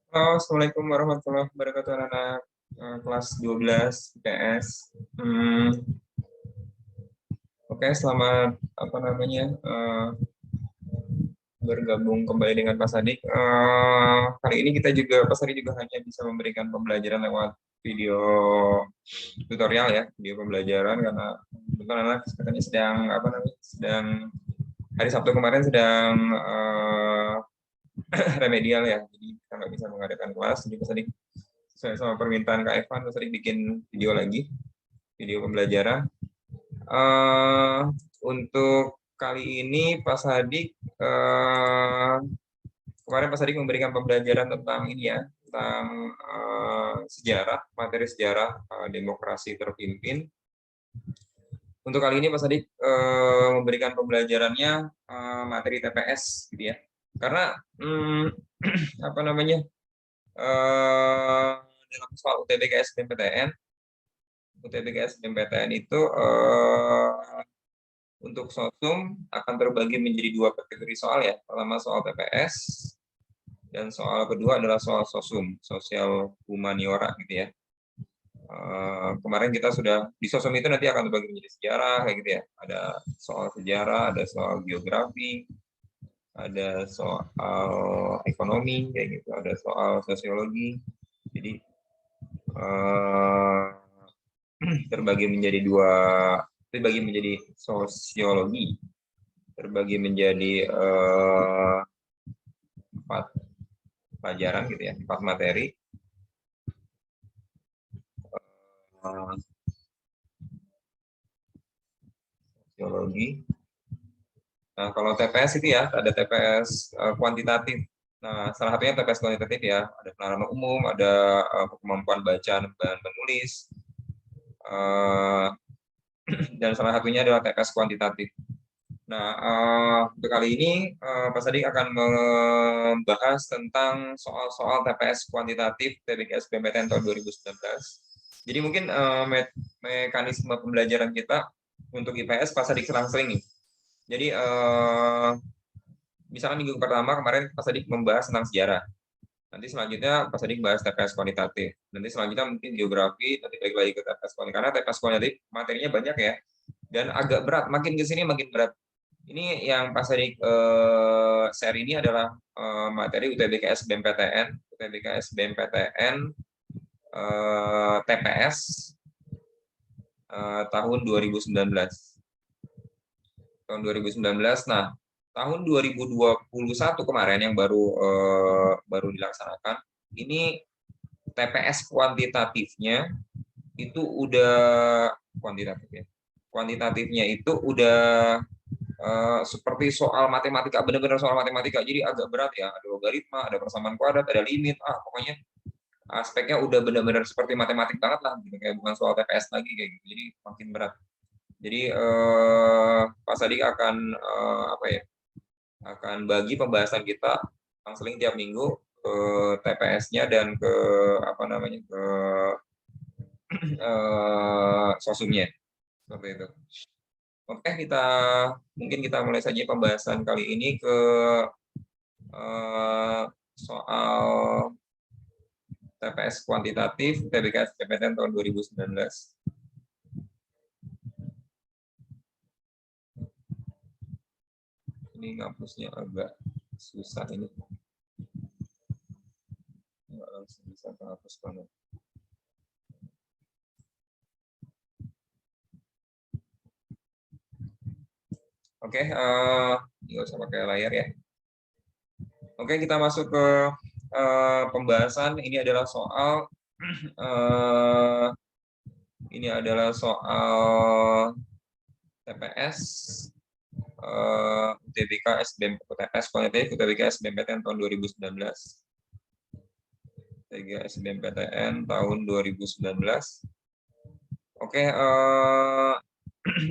Halo, Assalamualaikum warahmatullahi wabarakatuh, anak-anak kelas 12 IPS. Oke, selamat bergabung kembali dengan Pak Sadik. Kali ini Pak Sadik juga hanya bisa memberikan pembelajaran lewat video tutorial ya, video pembelajaran karena kebetulan anak katanya sedang hari Sabtu kemarin sedang remedial ya, jadi kita nggak bisa mengadakan kelas. Jadi Pak Sadik sesuai sama permintaan Kak Evan, Pak Sadik bikin video lagi, video pembelajaran. Untuk kali ini Pak Sadik kemarin Pak Sadik memberikan pembelajaran tentang ini ya, tentang sejarah, materi sejarah demokrasi terpimpin. Untuk kali ini Pak Sadik memberikan pembelajarannya materi TPS gitu ya. Karena dalam soal UTBK SBMPTN itu untuk sosum akan terbagi menjadi dua kategori soal ya. Pertama soal TPS dan soal kedua adalah soal sosum, sosial humaniora gitu ya. Kemarin kita sudah di sosum itu nanti akan terbagi menjadi sejarah kayak gitu ya. Ada soal sejarah, ada soal geografi, ada soal ekonomi kayak gitu, ada soal sosiologi. Jadi terbagi menjadi sosiologi, terbagi menjadi 4 pelajaran gitu ya, 4 materi. Sosiologi. Nah, kalau TPS itu ya, ada TPS kuantitatif. Nah, salah satunya TPS kuantitatif ya, ada pengalaman umum, ada kemampuan baca dan menulis, dan salah satunya adalah TPS kuantitatif. Nah, untuk kali ini Pak Sadik akan membahas tentang soal-soal TPS kuantitatif TBK SBMPTN tahun 2019. Jadi mungkin mekanisme pembelajaran kita untuk IPS Pak Sadik selang-seling nih. Jadi misalkan minggu pertama kemarin Pak Sadik membahas tentang sejarah. Nanti selanjutnya Pak Sadik bahas TPS kuantitatif. Nanti selanjutnya mungkin geografi, nanti balik lagi ke TPS kuantitatif. Karena TPS kuantitatif materinya banyak ya. Dan agak berat, makin ke sini makin berat. Ini yang Pak Sadik share ini adalah materi UTBK SBMPTN, TPS tahun 2019. Tahun 2019. Nah, tahun 2021 kemarin yang baru dilaksanakan, ini TPS kuantitatifnya itu udah kuantitatifnya itu udah seperti soal matematika, benar-benar soal matematika, jadi agak berat ya, ada logaritma, ada persamaan kuadrat, ada limit, pokoknya aspeknya udah benar-benar seperti matematik banget lah, gitu. Kayak bukan soal TPS lagi kayak gitu, jadi makin berat. Jadi Pak Sadik akan akan bagi pembahasan kita seling tiap minggu ke TPS-nya dan ke sosumnya seperti itu. Oke, mungkin kita mulai saja pembahasan kali ini ke soal TPS kuantitatif TBK SBMPTN tahun 2019. Ini ngapusnya agak susah ini. Nggak langsung bisa menghapus banget. Oke, nggak usah pakai layar ya. Oke, kita masuk ke pembahasan. Ini adalah soal TPS UTBK TPS kuantitatif UTBK SBMPTN tahun 2019. TG SBMPTN tahun 2019. Oke,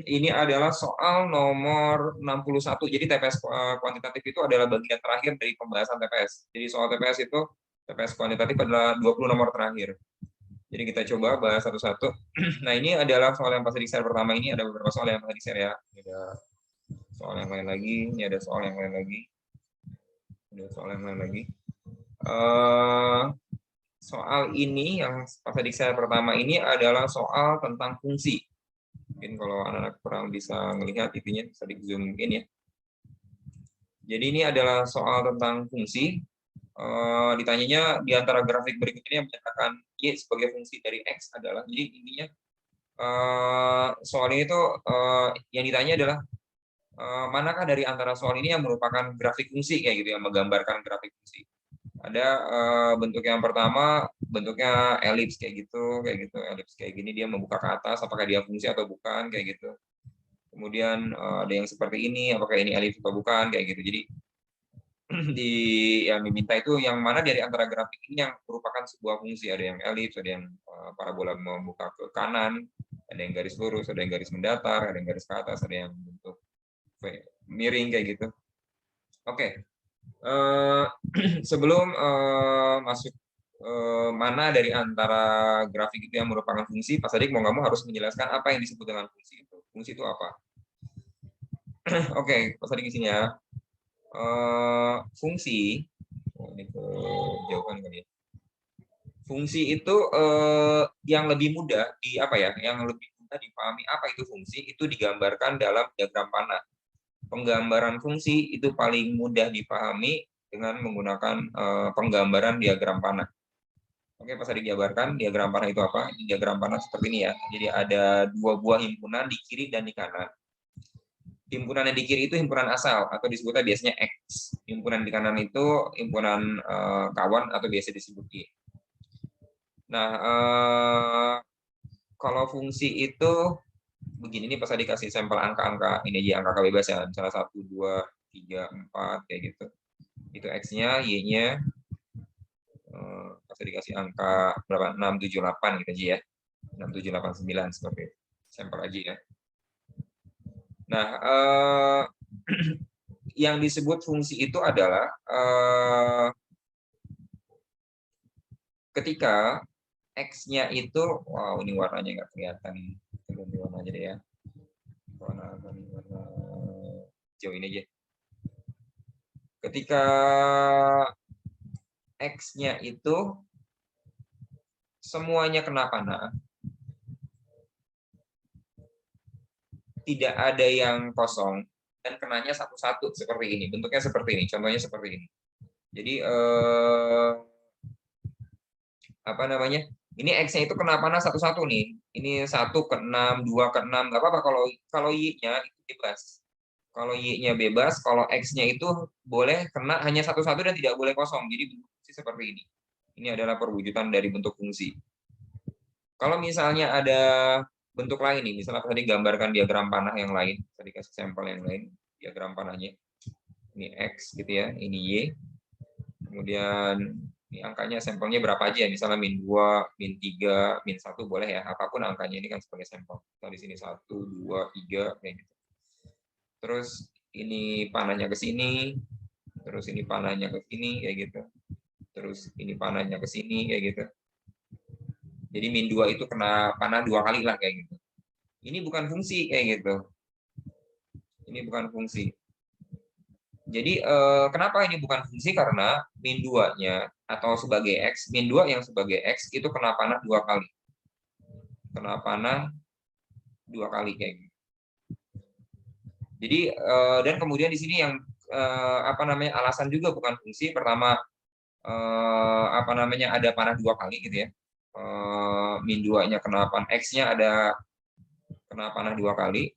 ini adalah soal nomor 61. Jadi TPS kuantitatif itu adalah bagian terakhir dari pembahasan TPS. Jadi soal TPS itu, TPS kuantitatif adalah 20 nomor terakhir. Jadi kita coba bahas satu-satu. Nah, ini adalah soal yang pas di share pertama, ini ada beberapa soal yang pas di share ya. Ada soal yang lain lagi, ini ada soal yang lain lagi. Ada soal yang lain lagi. soal ini yang pas tadi saya pertama ini adalah soal tentang fungsi. Mungkin kalau anak-anak kurang bisa melihat itunya bisa di zoom mungkin ya. Jadi ini adalah soal tentang fungsi. Ditanyanya di antara grafik berikut ini yang menyatakan y sebagai fungsi dari x adalah, jadi intinya soal ini tuh yang ditanya adalah manakah dari antara soal ini yang merupakan grafik fungsi kayak gitu, yang menggambarkan grafik fungsi. Ada bentuk yang pertama bentuknya elips kayak gitu elips kayak gini, dia membuka ke atas, apakah dia fungsi atau bukan kayak gitu. Kemudian ada yang seperti ini, apakah ini elips atau bukan kayak gitu. Jadi yang diminta itu yang mana dari antara grafik ini yang merupakan sebuah fungsi. Ada yang elips, ada yang parabola membuka ke kanan, ada yang garis lurus, ada yang garis mendatar, ada yang garis ke atas, ada yang bentuk miring kayak gitu. Oke. Sebelum masuk mana dari antara grafik itu yang merupakan fungsi, Pak Sadik mau nggak mau harus menjelaskan apa yang disebut dengan fungsi itu. Fungsi itu apa? Oke, Pak Sadik di sini ya. Fungsi, ini kejauhan kali ya. Fungsi itu yang lebih mudah yang lebih mudah dipahami apa itu fungsi itu digambarkan dalam diagram panah. Penggambaran fungsi itu paling mudah dipahami dengan menggunakan penggambaran diagram panah. Oke, pas digambarkan diagram panah itu apa? Diagram panah seperti ini ya. Jadi ada dua buah himpunan di kiri dan di kanan. Himpunan yang di kiri itu himpunan asal atau disebutnya biasanya X. Himpunan di kanan itu himpunan kawan atau biasa disebut Y. Nah, kalau fungsi itu begini, ini pas dikasih sampel angka-angka ini aja, angka bebas ya, misalnya 1, 2, 3, 4 kayak gitu. Itu X-nya, Y-nya pas dikasih angka berapa? 6, 7, 8 gitu aja ya. 6, 7, 8, 9 seperti itu. Sampel aja ya. Nah, yang disebut fungsi itu adalah ketika X-nya itu, wow ini warnanya nggak kelihatan, ganti warna aja deh ya. Warna hijau ini aja. Ketika X-nya itu semuanya kena panah, tidak ada yang kosong, dan kenanya satu-satu seperti ini. Bentuknya seperti ini, contohnya seperti ini. Jadi apa namanya? Ini X-nya itu kena panah satu-satu nih. Ini 1 ke 6, 2 ke 6, nggak apa-apa kalau Y-nya itu bebas. Kalau Y-nya bebas, kalau X-nya itu boleh kena hanya satu-satu dan tidak boleh kosong. Jadi bentuk fungsi seperti ini. Ini adalah perwujudan dari bentuk fungsi. Kalau misalnya ada bentuk lain nih, misalnya tadi gambarkan diagram panah yang lain, tadi kasih sampel yang lain, diagram panahnya. Ini X gitu ya, ini Y. Kemudian ini angkanya sampelnya berapa aja ya, misalnya -2, -3, -1 boleh ya, apapun angkanya ini kan sebagai sampel. Nah, di sini 1, 2, 3 kayak gitu. Terus ini panahnya ke sini, terus ini panahnya ke sini kayak gitu. Terus ini panahnya ke sini kayak gitu. Jadi -2 itu kena panah 2 kali lah kayak gitu. Ini bukan fungsi kayak gitu. Ini bukan fungsi. Jadi kenapa ini bukan fungsi? Karena -2-nya atau sebagai X, -2 yang sebagai X itu kena panah 2 kali. Kena panah 2 kali kayak gitu. Jadi dan kemudian di sini yang apa namanya alasan juga bukan fungsi. Pertama apa namanya ada panah 2 kali gitu ya. -2-nya kena panah, X-nya ada kena panah 2 kali.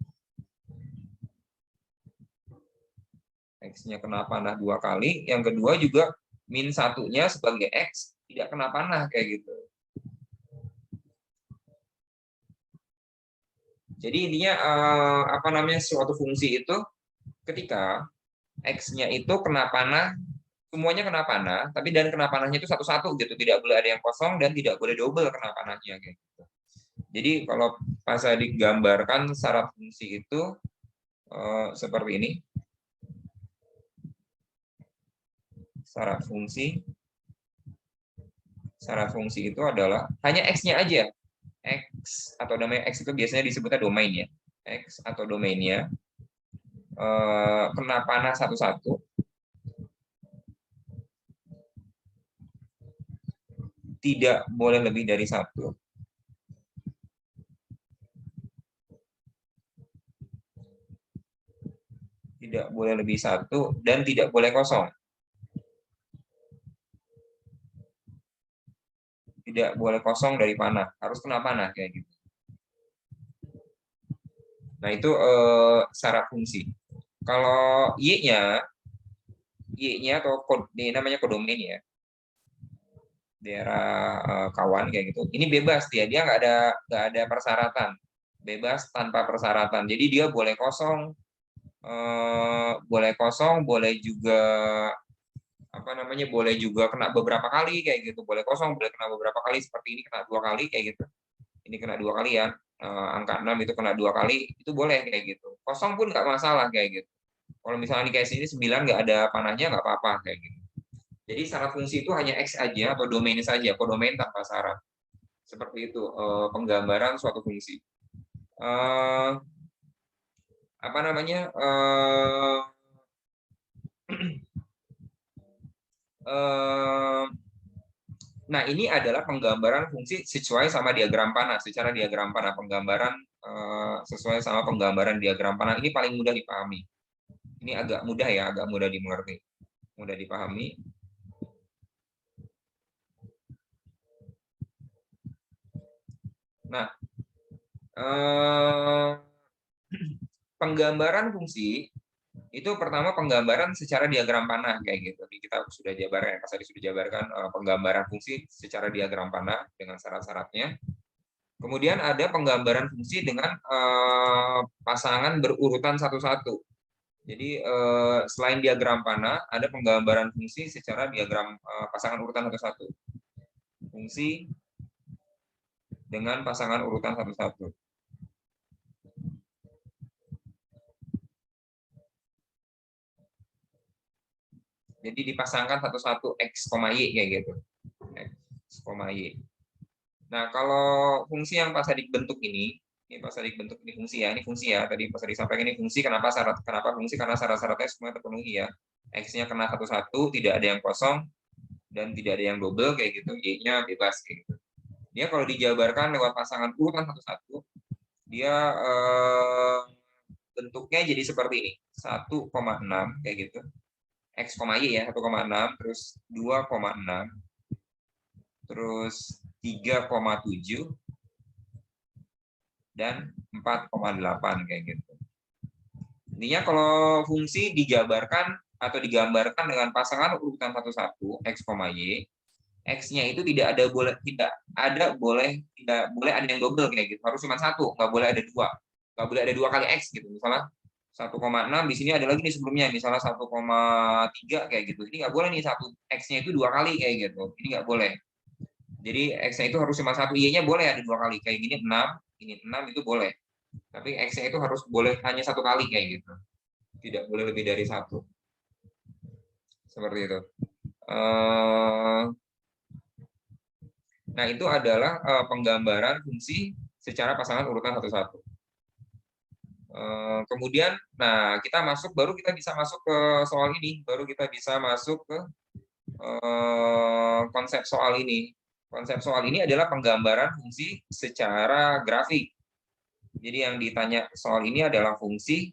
X-nya kena panah 2 kali. Yang kedua juga -1-nya sebagai X tidak kena panah kayak gitu. Jadi intinya apa namanya suatu fungsi itu ketika X-nya itu kena panah, semuanya kena panah, tapi dan kena panahnya itu satu-satu gitu, tidak boleh ada yang kosong dan tidak boleh double kena panahnya kayak gitu. Jadi kalau pas digambarkan secara fungsi itu seperti ini. Secara fungsi itu adalah hanya X-nya aja. X atau domain X itu biasanya disebutnya domain ya. X atau domainnya kena panah satu-satu. tidak boleh lebih dari satu. Tidak boleh lebih satu dan tidak boleh kosong. Tidak boleh kosong dari panah, harus kena panah kayak gitu. Nah, itu syarat fungsi. Kalau Y-nya atau ini namanya kodomain ya, daerah kawan kayak gitu. Ini bebas dia nggak ada persyaratan, bebas tanpa persyaratan. Jadi dia boleh kosong, boleh juga apa namanya, boleh juga kena beberapa kali kayak gitu. Boleh kosong, boleh kena beberapa kali seperti ini kena 2 kali kayak gitu. Ini kena 2 kali ya. Angka 6 itu kena 2 kali, itu boleh kayak gitu. Kosong pun nggak masalah kayak gitu. Kalau misalnya di case ini 9 nggak ada panahnya nggak apa-apa kayak gitu. Jadi syarat fungsi itu hanya X aja atau domain saja, kodomain tanpa syarat. Seperti itu penggambaran suatu fungsi. Apa namanya? Nah, ini adalah penggambaran fungsi sesuai sama diagram panah. Secara diagram panah, penggambaran sesuai sama penggambaran diagram panah ini paling mudah dipahami. Ini agak mudah ya, agak mudah dimengerti, mudah dipahami. Nah, penggambaran fungsi itu pertama penggambaran secara diagram panah kayak gitu. Kita sudah jabarkan, Pak Sadi sudah jabarkan penggambaran fungsi secara diagram panah dengan syarat-syaratnya. Kemudian ada penggambaran fungsi dengan pasangan berurutan satu-satu. Jadi selain diagram panah, ada penggambaran fungsi secara diagram pasangan urutan satu-satu. Fungsi dengan pasangan urutan satu-satu. Jadi dipasangkan satu-satu X, Y kayak gitu. X, Y. Nah, kalau fungsi yang pas tadi bentuk ini pas tadi bentuk ini fungsi ya, ini fungsi ya. Tadi pas tadi sampaikan ini fungsi, kenapa fungsi? Karena syarat-syaratnya semua terpenuhi ya. X-nya kena satu-satu, tidak ada yang kosong, dan tidak ada yang double kayak gitu. Y-nya bebas kayak gitu. Dia kalau dijabarkan lewat pasangan urutan satu-satu, dia bentuknya jadi seperti ini. 1,6 kayak gitu. X, Y ya, 1,6, terus 2,6, terus 3,7, dan 4,8 kayak gitu. Intinya kalau fungsi dijabarkan atau digambarkan dengan pasangan urutan satu-satu X, Y, X-nya itu tidak boleh ada yang double kayak gitu. Harus cuma satu, nggak boleh ada dua. Nggak boleh ada 2 kali X gitu. Misalnya 1,6 di sini ada lagi nih sebelumnya, misalnya 1,3 kayak gitu. Ini nggak boleh nih satu X-nya itu 2 kali kayak gitu. Ini nggak boleh. Jadi X-nya itu harus cuma satu, Y-nya boleh ada 2 kali. Kayak gini 6, ini 6 itu boleh. Tapi X-nya itu harus boleh hanya 1 kali kayak gitu. Tidak boleh lebih dari 1. Seperti itu. Nah, itu adalah penggambaran fungsi secara pasangan urutan satu-satu. Kemudian, nah baru kita bisa masuk ke soal ini. Baru kita bisa masuk ke konsep soal ini. Konsep soal ini adalah penggambaran fungsi secara grafik. Jadi yang ditanya soal ini adalah fungsi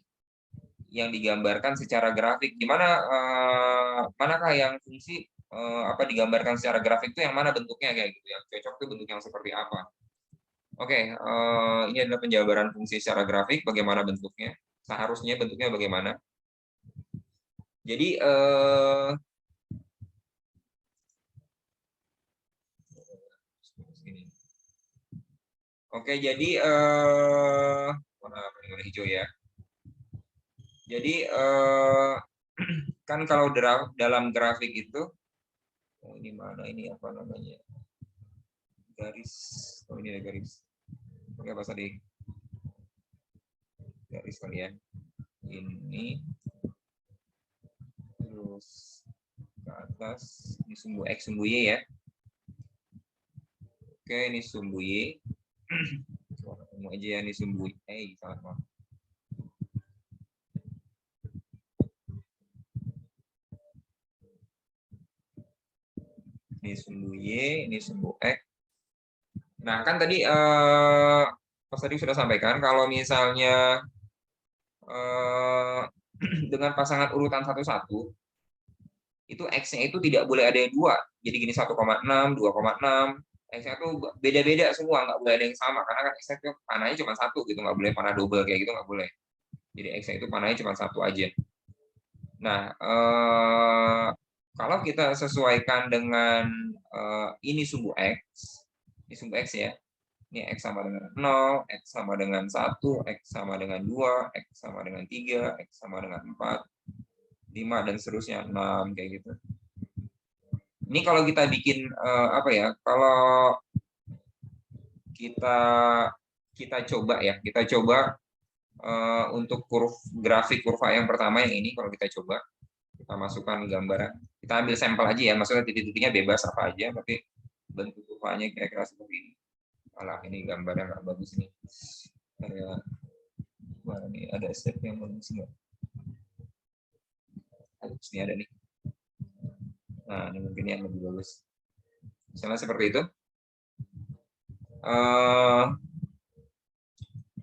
yang digambarkan secara grafik. Manakah yang fungsi digambarkan secara grafik itu yang mana bentuknya kayak gitu, yang cocok itu bentuk yang seperti apa. Oke, ini adalah penjabaran fungsi secara grafik, bagaimana bentuknya, seharusnya bentuknya bagaimana. Jadi oke, jadi warna hijau ya. Jadi kan kalau dalam grafik itu, ini mana ini apa namanya, garis, ini ada garis. Oke, Pak Sadi, garis kali ya. Ini terus ke atas, ini sumbu X, sumbu Y ya. Oke, ini sumbu Y. Mau aja ya, ini sumbu Y. Salah, maaf. Ini Ini sumbu Y, ini sumbu X. Nah, kan tadi Mas tadi sudah sampaikan kalau misalnya dengan pasangan urutan 1-1, itu X-nya itu tidak boleh ada yang 2. Jadi gini 1,6, 2,6. X-nya itu beda-beda semua, nggak boleh ada yang sama. Karena kan X-nya itu panahnya cuma 1 gitu, nggak boleh panah double kayak gitu, nggak boleh. Jadi X-nya itu panahnya cuma 1 aja. Nah, kalau kita sesuaikan dengan ini sumbu X, ini sumbu X ya, ini X sama dengan 0, X sama dengan 1, X sama dengan 2, X sama dengan 3, X sama dengan 4, 5, dan seterusnya, 6, kayak gitu. Ini kalau kita bikin, apa ya, kalau kita coba ya, kita coba untuk grafik kurva yang pertama yang ini, kalau kita coba, kita masukkan gambar, kita ambil sampel aja ya, maksudnya titik-titiknya bebas apa aja, tapi bentuk kurvanya kira-kira seperti ini. Alah, ini gambarnya nggak bagus ini. Kayak, wah, ini ada step yang bagus nggak? Ini ada nih. Nah, ini mungkin yang lebih bagus. Misalnya seperti itu.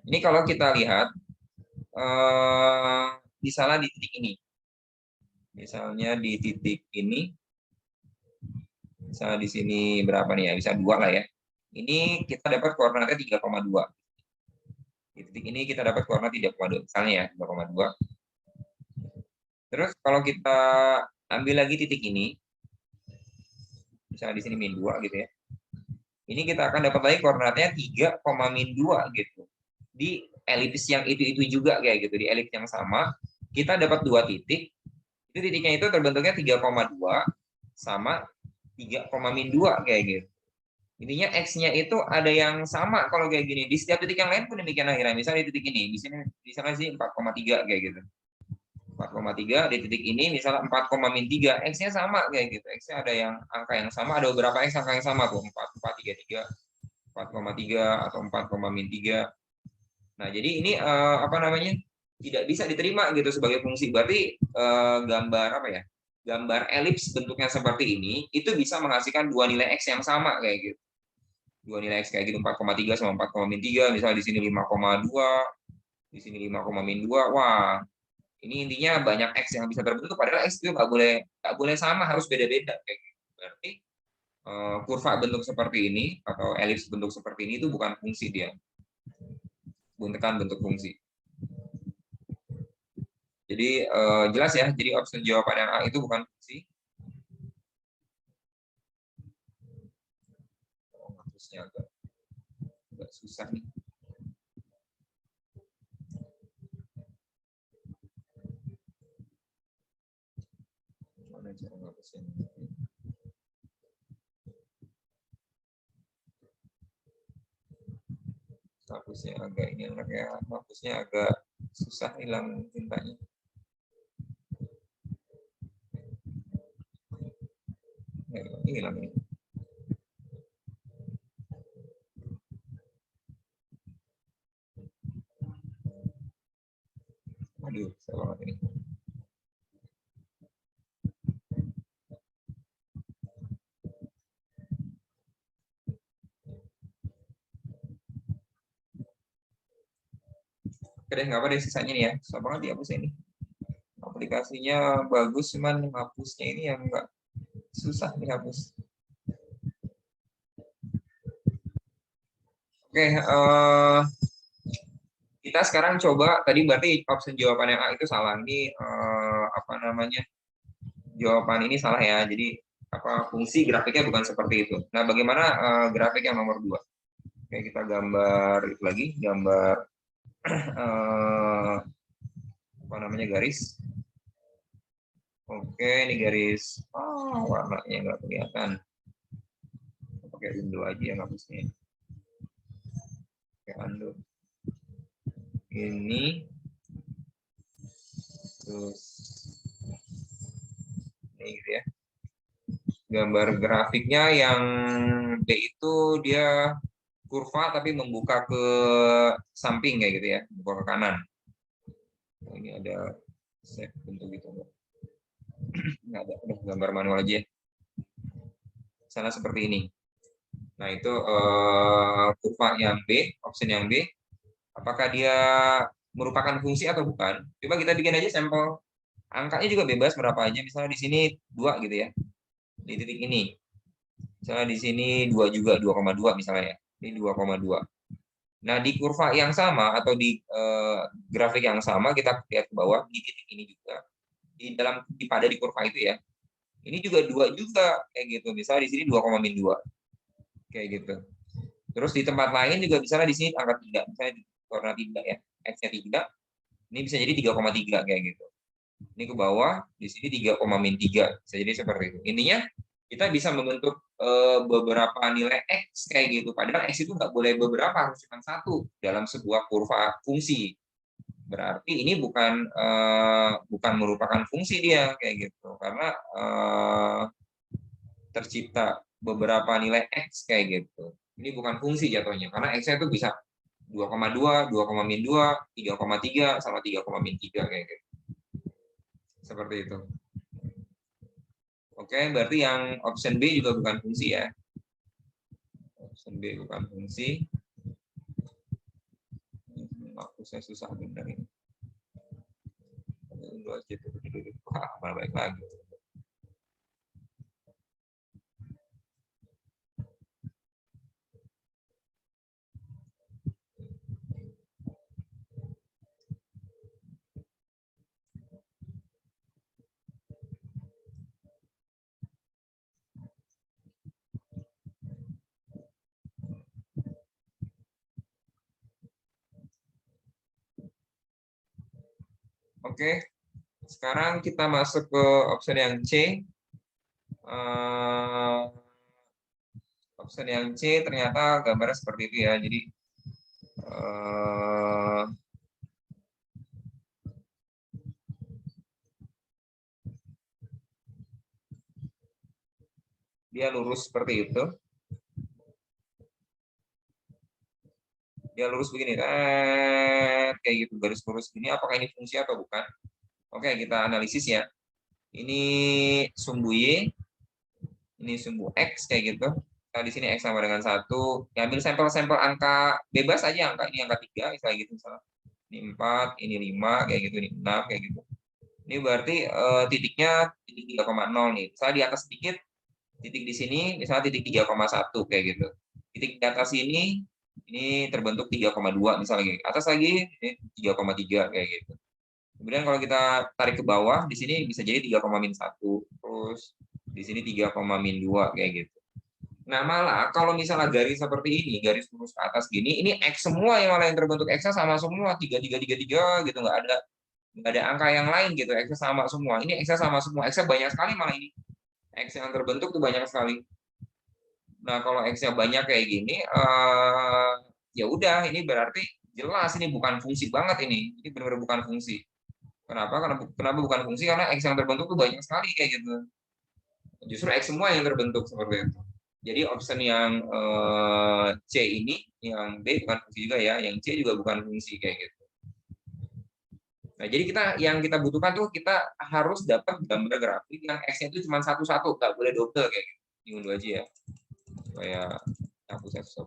Ini kalau kita lihat, misalnya di titik ini. Misalnya di titik ini, misalnya di sini berapa nih ya? Bisa 2 lah ya. Ini kita dapat koordinatnya 3,2. Di titik ini kita dapat koordinat 3,2. Misalnya ya, 3,2. Terus kalau kita ambil lagi titik ini, misalnya di sini min 2 gitu ya. Ini kita akan dapat lagi koordinatnya 3, min 2 gitu. Di elips yang itu juga kayak gitu. Di elips yang sama, kita dapat 2 titik. Itu titiknya itu terbentuknya 3,2 sama 3, min 2 kayak gitu. Intinya X-nya itu ada yang sama kalau kayak gini. Di setiap titik yang lain pun demikian akhirnya. Misalnya di titik ini, di sini misalnya sih 4,3 kayak gitu. 4,3 di titik ini misalnya 4, min 3, X-nya sama kayak gitu. X-nya ada yang angka yang sama, ada beberapa X angka yang sama tuh, 4,3, 4,3 atau 4, min 3. Nah, jadi ini apa namanya? Tidak bisa diterima gitu sebagai fungsi. Berarti gambar apa ya? Gambar elips bentuknya seperti ini itu bisa menghasilkan 2 nilai X yang sama kayak gitu. 2 nilai X kayak gitu, 4,3 sama 4, min 3, misalnya di sini 5,2, di sini 5, min 2. Wah, ini intinya banyak X yang bisa terbentuk, padahal X itu nggak boleh sama, harus beda-beda kayak gitu. Berarti kurva bentuk seperti ini atau elips bentuk seperti ini itu bukan fungsi dia, bukan bentuk fungsi. Jadi jelas ya, jadi opsi jawaban yang A itu bukan fungsi. Harusnya agak susah nih. Gimana cara ngapusnya? Hapusnya agak ini anaknya, hapusnya agak susah hilang tintanya. Ini hilang ini. Aduh, salah banget ini. Oke deh, nggak apa deh sisanya nih ya. Susah banget dihapus ini. Aplikasinya bagus, cuman hapusnya ini yang nggak susah dihapus. Oke, kita sekarang coba, tadi berarti opsi jawaban yang A itu salah. Ini apa namanya? Jawaban ini salah ya. Jadi apa fungsi grafiknya bukan seperti itu. Nah, bagaimana grafik yang nomor 2? Oke, kita gambar itu lagi, gambar apa namanya, garis. Oke, ini garis. Oh, warnanya nggak kelihatan. Pakai undo aja yang hapusnya. Pakai undo. Ini terus ini gitu ya. Gambar grafiknya yang B itu dia kurva tapi membuka ke samping kayak gitu ya, membuka ke kanan. Nah, ini ada set bentuk gitu. Nggak ada, udah gambar manual aja. misalnya seperti ini. Nah, itu kurva yang B, option yang B, apakah dia merupakan fungsi atau bukan? Coba kita bikin aja sampel. Angkanya juga bebas berapa aja, misalnya di sini 2 gitu ya. Di titik ini. Misalnya di sini 2 juga, 2,2 misalnya ya. Ini 2,2. Nah, di kurva yang sama atau di grafik yang sama kita lihat ke bawah di titik ini juga. Pada di kurva itu ya. Ini juga 2 juga kayak gitu. Misalnya di sini 2,2 kayak gitu. Terus di tempat lain juga misalnya di sini angka 3, misalnya di koordinat 3 ya. X-nya 3. Ini bisa jadi 3,3 kayak gitu. Ini ke bawah, di sini 3,-3 bisa jadi seperti itu. Intinya kita bisa membentuk beberapa nilai X kayak gitu. Padahal X itu nggak boleh beberapa, harus cuma satu dalam sebuah kurva fungsi. Berarti ini bukan merupakan fungsi dia kayak gitu. Karena tercipta beberapa nilai X kayak gitu. Ini bukan fungsi jatuhnya. Karena X-nya itu bisa 2,2, 2,-2, 3,3, sama 3,-3 kayak gitu. Seperti itu. Oke, berarti yang option B juga bukan fungsi ya. Option B bukan fungsi. Aku saya susah bener ini. Wah, malah balik lagi. Oke, sekarang kita masuk ke option yang C. Option yang C ternyata gambarnya seperti itu ya. Jadi dia lurus seperti itu. Dia lurus begini, kayak gitu, garis lurus ini. Apakah ini fungsi atau bukan? Oke, kita analisis ya. Ini sumbu Y, ini sumbu X kayak gitu. Nah, di sini X sama dengan 1. Ya, ambil sampel-sampel angka bebas aja, angka ini angka 3, misalnya gitu. Misalnya. Ini 4, ini 5, kayak gitu, ini 6, kayak gitu. Ini berarti titiknya titik 3,0 nih. Misalnya di atas sedikit, titik di sini, misalnya titik 3,1, kayak gitu. Titik di atas ini terbentuk 3,2, misalnya. Atas lagi, ini 3,3, kayak gitu. Kemudian kalau kita tarik ke bawah, di sini bisa jadi 3,-1, terus di sini 3,-2 kayak gitu. Nah, malah kalau misalnya garis seperti ini, garis lurus ke atas gini, ini X semua yang malah yang terbentuk X-nya sama semua, 3, 3, 3, 3 gitu, nggak ada angka yang lain gitu, X-nya sama semua. Ini X-nya sama semua, X-nya banyak sekali malah ini. X yang terbentuk tuh banyak sekali. Nah, kalau X-nya banyak kayak gini, ya udah, ini berarti jelas ini bukan fungsi banget ini. Ini benar-benar bukan fungsi. Kenapa? Kenapa bukan fungsi? Karena X yang terbentuk tuh banyak sekali kayak gitu. Justru X semua yang terbentuk seperti itu. Jadi option yang C ini, yang B bukan fungsi juga ya, yang C juga bukan fungsi kayak gitu. Nah, jadi yang kita butuhkan tuh kita harus dapat gambar grafik yang X-nya itu cuma satu-satu, nggak boleh double kayak gitu. Ini unduh aja ya, supaya aku susah.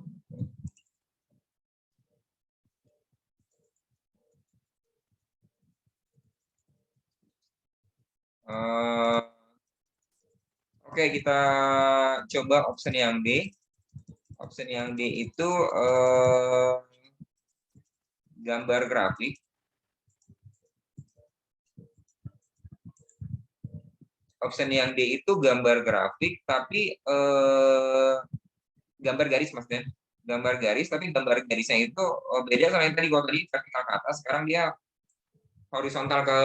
Oke, kita coba option yang D. Option yang D itu gambar grafik. Option yang D itu gambar grafik, tapi gambar garis maksudnya. Gambar garis, tapi gambar garisnya itu beda sama yang tadi. Kalau tadi vertikal ke atas, sekarang dia horizontal ke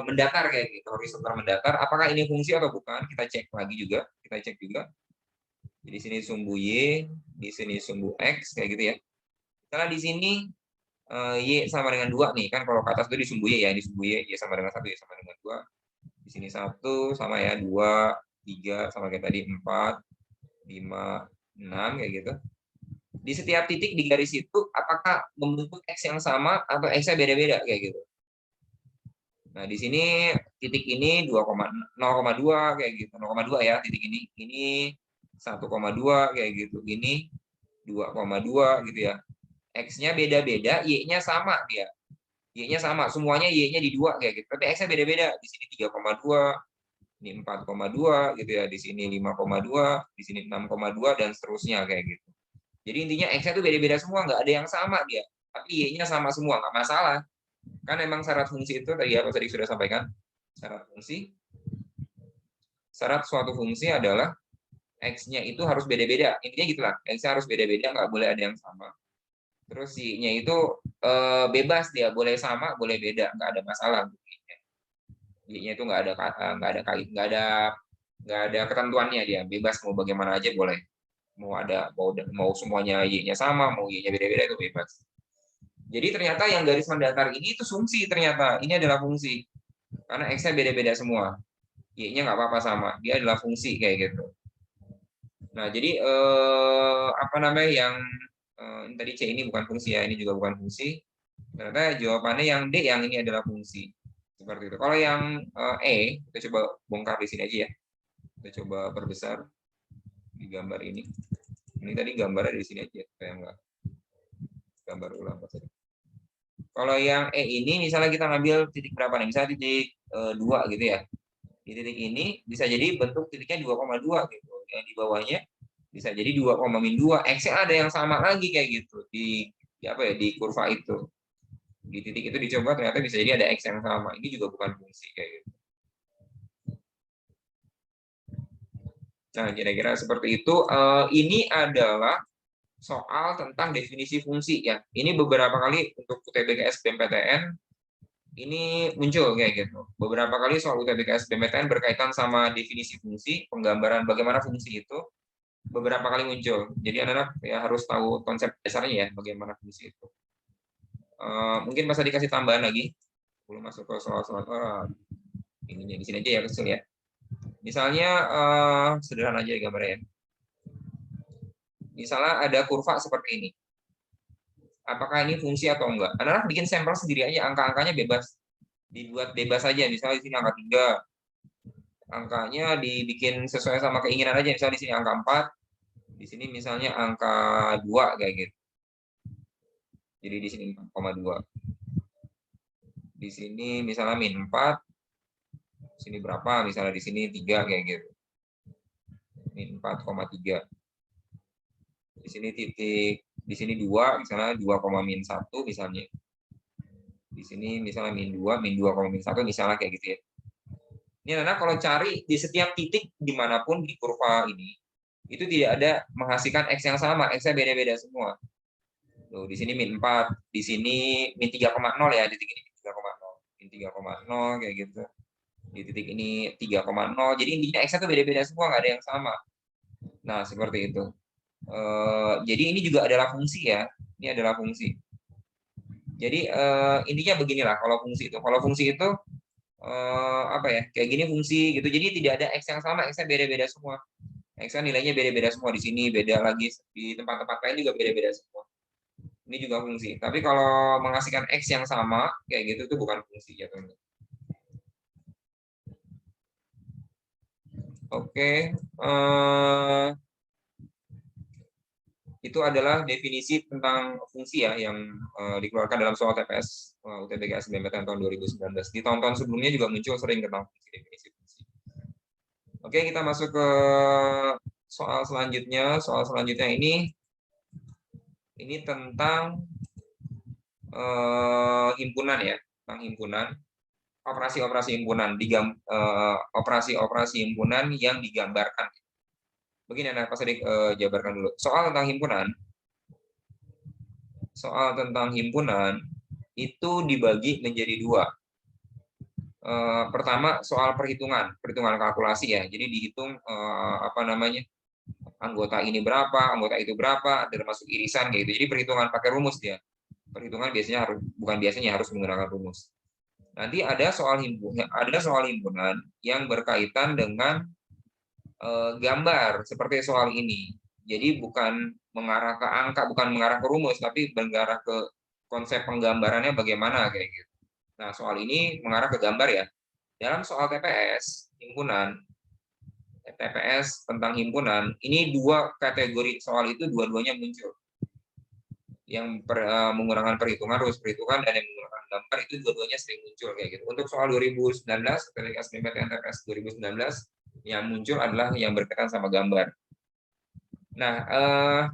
mendatar kayak gitu. Horizontal mendatar. Apakah ini fungsi atau bukan? Kita cek lagi juga. Kita cek juga. Jadi sini sumbu Y, di sini sumbu X kayak gitu ya. Misalnya di sini Y sama dengan 2 nih, kan kalau ke atas itu di sumbu Y ya, di sumbu Y sama dengan 1, Y sama dengan 2. Di sini 1 sama ya, 2, 3 sama kayak tadi 4, 5, 6 kayak gitu. Di setiap titik di garis itu apakah membentuk X yang sama atau X-nya beda-beda kayak gitu. Nah, di sini titik ini 0,2 kayak gitu. 0,2 ya titik ini. Ini 1,2 kayak gitu. Ini 2,2 gitu ya. X-nya beda-beda, Y-nya sama dia. Y-nya sama, semuanya Y-nya di 2 kayak gitu. Tapi X-nya beda-beda. Di sini 3,2, ini 4,2 gitu ya. Di sini 5,2, di sini 6,2 dan seterusnya kayak gitu. Jadi intinya X-nya tuh beda-beda semua, nggak ada yang sama dia. Tapi Y-nya sama semua, nggak masalah. Kan emang syarat fungsi itu tadi apa tadi sudah sampaikan. Syarat suatu fungsi adalah X-nya itu harus beda-beda. Intinya gitulah, X-nya harus beda-beda, nggak boleh ada yang sama. Terus Y-nya itu bebas dia, boleh sama, boleh beda, nggak ada masalah. Y-nya itu nggak ada ketentuannya dia, bebas mau bagaimana aja boleh. Mau semuanya Y-nya sama, mau Y-nya beda-beda itu bebas. Jadi ternyata yang garis mendatar ini itu fungsi ternyata. Ini adalah fungsi. Karena X-nya beda-beda semua. Y-nya nggak apa-apa sama. Dia adalah fungsi kayak gitu. Nah, jadi apa namanya yang tadi C ini bukan fungsi ya, ini juga bukan fungsi. Ternyata jawabannya yang D, yang ini adalah fungsi. Seperti itu. Kalau yang E, kita coba bongkar di sini aja ya. Kita coba perbesar di gambar ini. Ini tadi gambarnya di sini aja, supaya nggak gambar ulang. Kalau yang E ini, misalnya kita ngambil titik berapa nih? Misalnya titik 2 gitu ya. Di titik ini bisa jadi bentuk titiknya 2,2 gitu. Yang di bawahnya bisa jadi 2,-2. X-nya ada yang sama lagi kayak gitu di apa ya, di kurva itu. Di titik itu dicoba ternyata bisa jadi ada X yang sama. Ini juga bukan fungsi kayak gitu. Nah, kira-kira seperti itu. Ini adalah soal tentang definisi fungsi ya. Ini beberapa kali untuk UTBK SBMPTN ini muncul kayak gitu. Beberapa kali soal UTBK SBMPTN berkaitan sama definisi fungsi, penggambaran bagaimana fungsi itu beberapa kali muncul. Jadi anak-anak ya harus tahu konsep dasarnya ya bagaimana fungsi itu. Mungkin masa dikasih tambahan lagi belum masuk ke soal-soal ininya di sini aja ya kecil ya. Misalnya sederhana aja gambarnya. Misalnya ada kurva seperti ini. Apakah ini fungsi atau enggak? Anak-anak bikin sampel sendiri aja, angka-angkanya bebas. Dibuat bebas aja, misalnya di sini angka 3. Angkanya dibikin sesuai sama keinginan aja, misalnya di sini angka 4. Di sini misalnya angka 2 kayak gitu. Jadi di sini 4,2. Di sini misalnya min 4. Sini berapa? Misalnya di sini 3 kayak gitu. Min 4,3. Di sini titik, di sini 2, misalnya 2,-1 misalnya. Di sini misalnya min 2, min 2,-1 misalnya kayak gitu ya. Ini anak kalau cari di setiap titik dimanapun di kurva ini, itu tidak ada menghasilkan X yang sama, X-nya beda-beda semua. Tuh, di sini min 4, di sini min 3,0 ya, di titik ini min 3,0, min 3,0 kayak gitu. Di titik ini 3,0, jadi intinya X-nya tuh beda-beda semua, nggak ada yang sama. Nah, seperti itu. Jadi ini juga adalah fungsi ya, ini adalah fungsi. Jadi intinya beginilah kalau fungsi itu. Kalau fungsi itu apa ya, kayak gini fungsi gitu. Jadi tidak ada X yang sama, X-nya beda-beda semua. X-nya nilainya beda-beda semua, di sini beda lagi, di tempat-tempat lain juga beda-beda semua. Ini juga fungsi. Tapi kalau menghasilkan X yang sama kayak gitu itu bukan fungsi ya teman. Oke. Itu adalah definisi tentang fungsi ya yang dikeluarkan dalam soal TPS UTBK SBMPTN tahun 2019. Di tahun-tahun sebelumnya juga muncul sering tentang definisi fungsi. Oke, kita masuk ke soal selanjutnya. Soal selanjutnya ini tentang himpunan ya, tentang himpunan, operasi-operasi himpunan, operasi-operasi himpunan yang digambarkan. Begini, Pak Sadik jabarkan dulu. Soal tentang himpunan itu dibagi menjadi 2. Pertama soal perhitungan kalkulasi ya. Jadi dihitung apa namanya, anggota ini berapa, anggota itu berapa, termasuk irisan kayak gitu. Jadi perhitungan pakai rumus dia. Perhitungan biasanya harus menggunakan rumus. Nanti ada soal himpunan yang berkaitan dengan gambar seperti soal ini. Jadi bukan mengarah ke angka, bukan mengarah ke rumus, tapi mengarah ke konsep penggambarannya bagaimana kayak gitu. Nah, soal ini mengarah ke gambar ya. Dalam soal TPS himpunan TPS tentang himpunan, ini dua kategori soal itu dua-duanya muncul. Yang menggunakan perhitungan, rumus perhitungan, dan yang menggunakan gambar itu dua-duanya sering muncul kayak gitu. Untuk soal 2019, TPS TPS 2019, yang muncul adalah yang berkaitan sama gambar. Nah,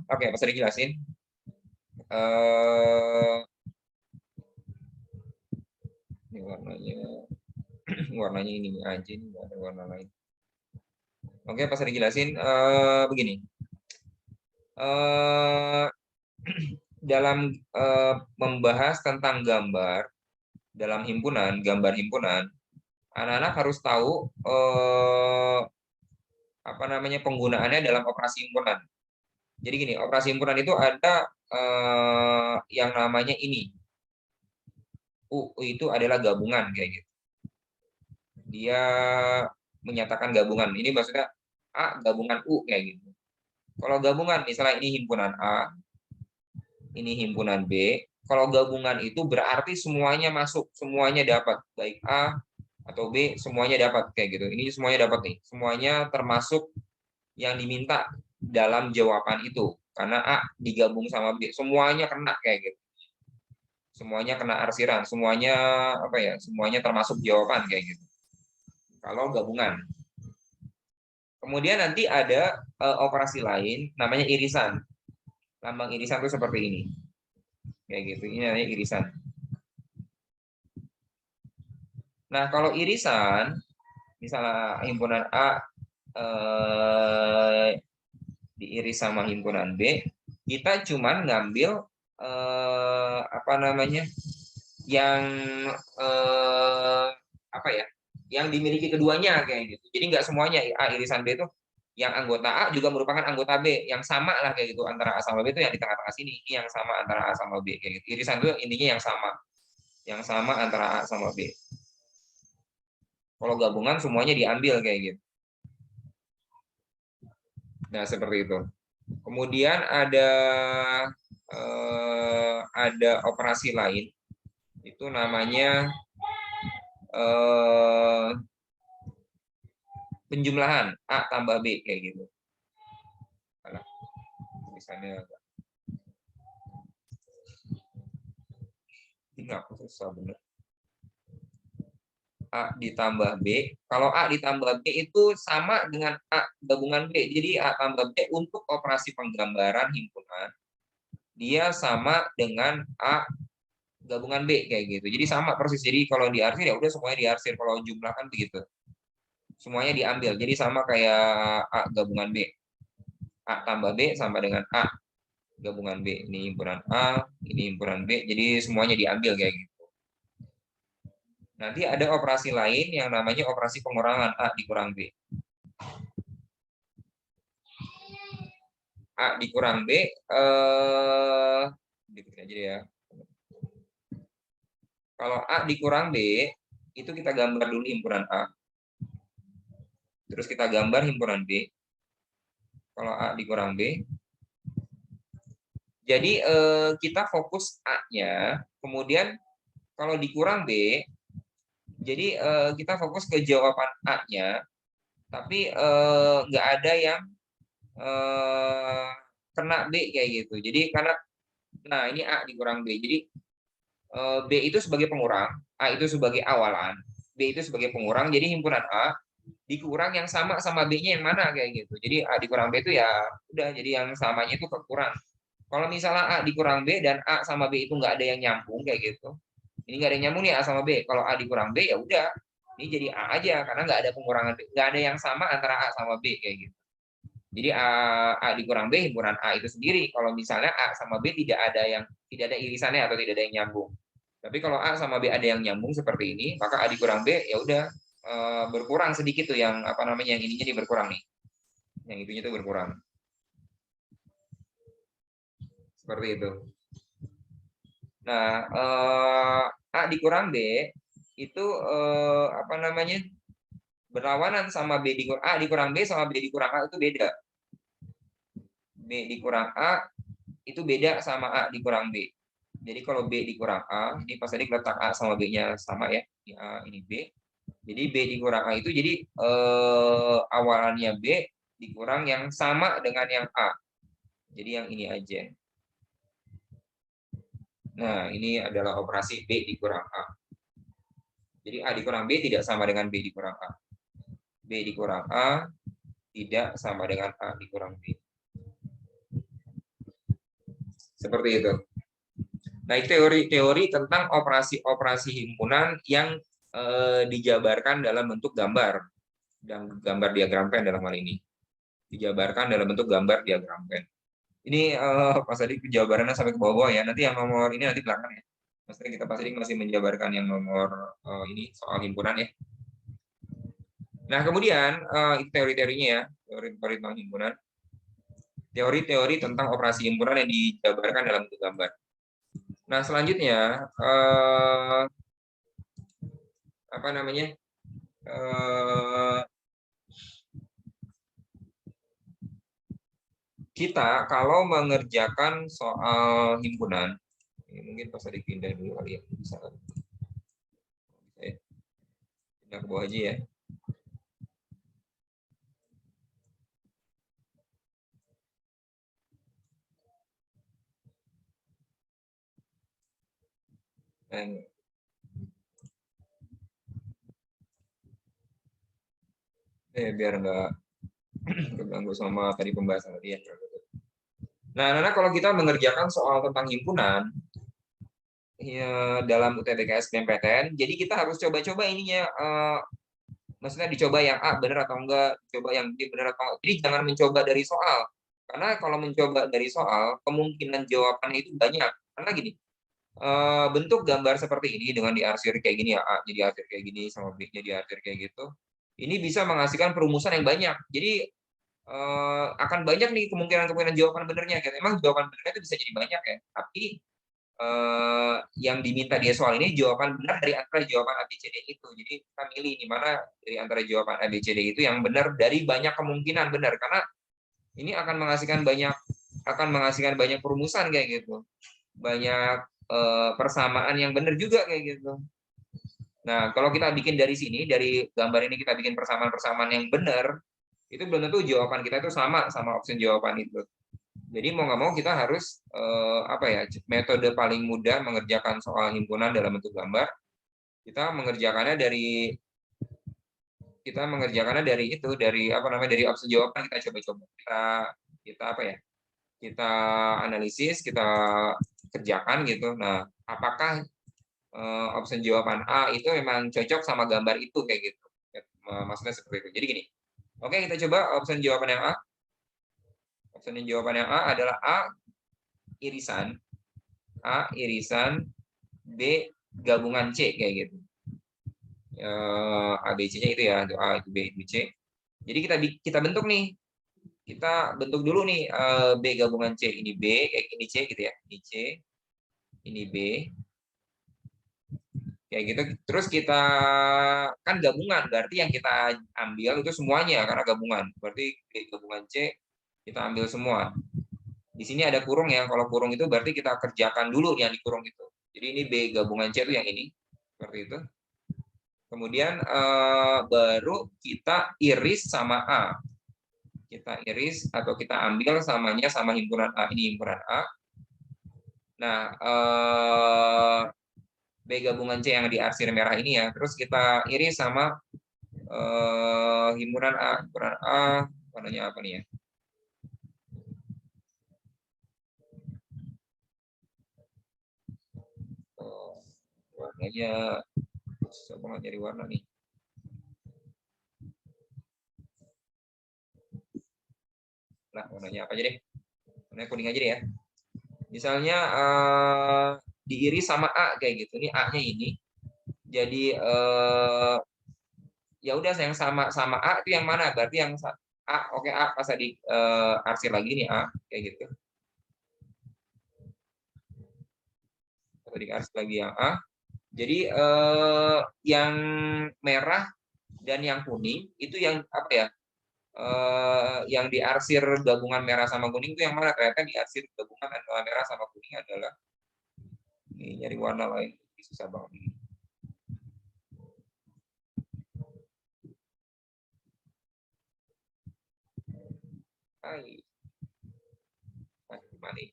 oke, bisa dijelasin. Ini warnanya ini aja, nggak ada warna lain. Oke, pas dijelasin begini. Dalam membahas tentang gambar dalam himpunan, gambar himpunan, anak-anak harus tahu apa namanya penggunaannya dalam operasi himpunan. Jadi gini, operasi himpunan itu ada yang namanya ini. U itu adalah gabungan kayak gitu. Dia menyatakan gabungan. Ini maksudnya A gabungan U kayak gitu. Kalau gabungan misalnya ini himpunan A, ini himpunan B. Kalau gabungan itu berarti semuanya masuk, semuanya dapat, baik A atau B, semuanya dapat kayak gitu. Ini semuanya dapat nih, semuanya termasuk yang diminta dalam jawaban itu. Karena A digabung sama B, semuanya kena kayak gitu. Semuanya kena arsiran, semuanya apa ya? Semuanya termasuk jawaban kayak gitu. Kalau gabungan. Kemudian nanti ada operasi lain namanya irisan. Lambang irisan itu seperti ini. Kayak gitu. Ini namanya irisan. Nah, kalau irisan, misalnya himpunan A diiris sama himpunan B, kita cuman ngambil apa namanya yang apa ya, yang dimiliki keduanya kayak gitu. Jadi nggak semuanya A irisan B itu yang anggota A juga merupakan anggota B, yang sama lah kayak gitu antara A sama B itu yang di tengah-tengah sini, ini yang sama antara A sama B kayak gitu. Irisan itu intinya yang sama antara A sama B. Kalau gabungan semuanya diambil kayak gitu. Nah, seperti itu. Kemudian ada operasi lain, itu namanya penjumlahan A tambah B kayak gitu. Misalnya nggak susah bener. A ditambah B. Kalau A ditambah B itu sama dengan A gabungan B. Jadi A tambah B untuk operasi penggambaran himpunan, dia sama dengan A gabungan B kayak gitu. Jadi sama persis. Jadi kalau diarsir ya udah semuanya diarsir. Kalau jumlah kan begitu. Semuanya diambil. Jadi sama kayak A gabungan B. A tambah B sama dengan A gabungan B. Ini himpunan A, ini himpunan B. Jadi semuanya diambil kayak gitu. Nanti ada operasi lain yang namanya operasi pengurangan A dikurang B. A dikurang B, dikit aja ya. Kalau A dikurang B, itu kita gambar dulu himpunan A. Terus kita gambar himpunan B. Kalau A dikurang B. Jadi kita fokus A-nya, kemudian kalau dikurang B, jadi kita fokus ke jawaban A-nya, tapi nggak ada yang kena B kayak gitu. Jadi karena, nah ini A dikurang B. Jadi B itu sebagai pengurang, A itu sebagai awalan, B itu sebagai pengurang. Jadi himpunan A dikurang yang sama sama B-nya yang mana kayak gitu. Jadi A dikurang B itu ya udah, jadi yang samanya itu kekurang. Kalau misalnya A dikurang B dan A sama B itu nggak ada yang nyambung kayak gitu. Ini nggak ada yang nyambung nih A sama B. Kalau A dikurang B ya udah, ini jadi A aja karena nggak ada pengurangan B, nggak ada yang sama antara A sama B kayak gitu. Jadi A dikurang B himpunan A itu sendiri. Kalau misalnya A sama B tidak ada irisannya atau tidak ada yang nyambung. Tapi kalau A sama B ada yang nyambung seperti ini, maka A dikurang B ya udah berkurang sedikit tuh yang apa namanya yang ininya nih berkurang nih. Yang itunya tuh berkurang. Seperti itu. Nah, A dikurang B itu apa namanya? Berlawanan sama B dikurang A dikurang B sama B dikurang A itu beda. B dikurang A itu beda sama A dikurang B. Jadi kalau B dikurang A, ini pas tadi letak A sama B-nya sama ya. Ini A, ini B. Jadi B dikurang A itu jadi awalannya B dikurang yang sama dengan yang A. Jadi yang ini aja. Nah, ini adalah operasi B dikurang A. Jadi A dikurang B tidak sama dengan B dikurang A. B dikurang A tidak sama dengan A dikurang B. Seperti itu. Nah, itu teori-teori tentang operasi-operasi himpunan yang dijabarkan dalam bentuk gambar. Dan gambar diagram Venn dalam hal ini. Dijabarkan dalam bentuk gambar diagram Venn. Ini Mas Adi jawabannya sampai ke bawah ya. Nanti yang nomor ini nanti belakang ya. Maksudnya kita pasti masih menjabarkan yang nomor ini soal himpunan ya. Nah, kemudian itu teori-teorinya ya, teori-teori tentang himpunan. Teori-teori tentang operasi himpunan yang dijabarkan dalam bentuk gambar. Nah, selanjutnya apa namanya? Kita kalau mengerjakan soal himpunan, mungkin pas dipindah dulu kali ya, bisa kan? Pindah ke bawah aja ya. Dan biar nggak terganggu sama tadi pembahasan tadi ya. Nah, Nana, kalau kita mengerjakan soal tentang himpunan ya, dalam UTBK SBMPTN, jadi kita harus coba-coba ininya, maksudnya dicoba yang A benar atau enggak, coba yang B benar atau enggak. Jadi jangan mencoba dari soal, karena kalau mencoba dari soal, kemungkinan jawabannya itu banyak. Karena gini, bentuk gambar seperti ini dengan diarsir kayak gini ya, A nya diarsir kayak gini, sama B nya diarsir kayak gitu, ini bisa menghasilkan perumusan yang banyak. Jadi akan banyak nih kemungkinan jawaban benernya. Emang jawaban benernya itu bisa jadi banyak ya, tapi yang diminta dia soal ini jawaban benar dari antara jawaban A, B, C, D itu. Jadi kita milih di mana dari antara jawaban A, B, C, D itu yang benar dari banyak kemungkinan benar, karena ini akan menghasilkan banyak perumusan kayak gitu, banyak persamaan yang benar juga kayak gitu. Nah, kalau kita bikin dari sini, dari gambar ini kita bikin persamaan-persamaan yang benar, itu belum tentu jawaban kita itu sama opsi jawaban itu. Jadi mau nggak mau kita harus apa ya, metode paling mudah mengerjakan soal himpunan dalam bentuk gambar. Kita mengerjakannya dari itu, dari apa namanya, dari opsi jawaban kita coba-coba. Kita apa ya? Kita analisis, kita kerjakan gitu. Nah, apakah opsi jawaban A itu memang cocok sama gambar itu kayak gitu. Maksudnya seperti itu. Jadi gini. Oke, kita coba opsi jawaban yang A. Opsi jawaban yang A adalah irisan A irisan B gabungan C kayak gitu. A B C-nya itu ya, A itu B itu C. Jadi kita bentuk nih. Kita bentuk dulu nih B gabungan C, ini B kayak ini C gitu ya. Ini C, ini B. Kayak gitu. Terus kita kan gabungan, berarti yang kita ambil itu semuanya karena gabungan. Berarti B gabungan C kita ambil semua. Di sini ada kurung ya. Kalau kurung itu berarti kita kerjakan dulu yang di kurung itu. Jadi ini B gabungan C itu yang ini. Seperti itu. Kemudian baru kita iris sama A. Kita iris atau kita ambil samanya sama himpunan A. Ini himpunan A. Nah, B gabungan C yang diarsir merah ini ya. Terus kita iris sama himpunan A. Himpunan A, warnanya apa nih ya? Warnanya susah banget nyari warna nih. Nah, warnanya apa aja deh? Warnanya kuning aja deh ya. Misalnya diiris sama A kayak gitu. Ini A-nya ini. Jadi ya udah, yang sama A itu yang mana? Berarti yang A, oke, A pas di arsir lagi nih A kayak gitu. Pas di arsir lagi yang A. Jadi yang merah dan yang kuning itu yang apa ya? Yang diarsir gabungan merah sama kuning itu yang mana? Ternyata diarsir gabungan antara merah sama kuning adalah ini, nyari warna lain susah banget ini. Hai. Nah, gimana ini?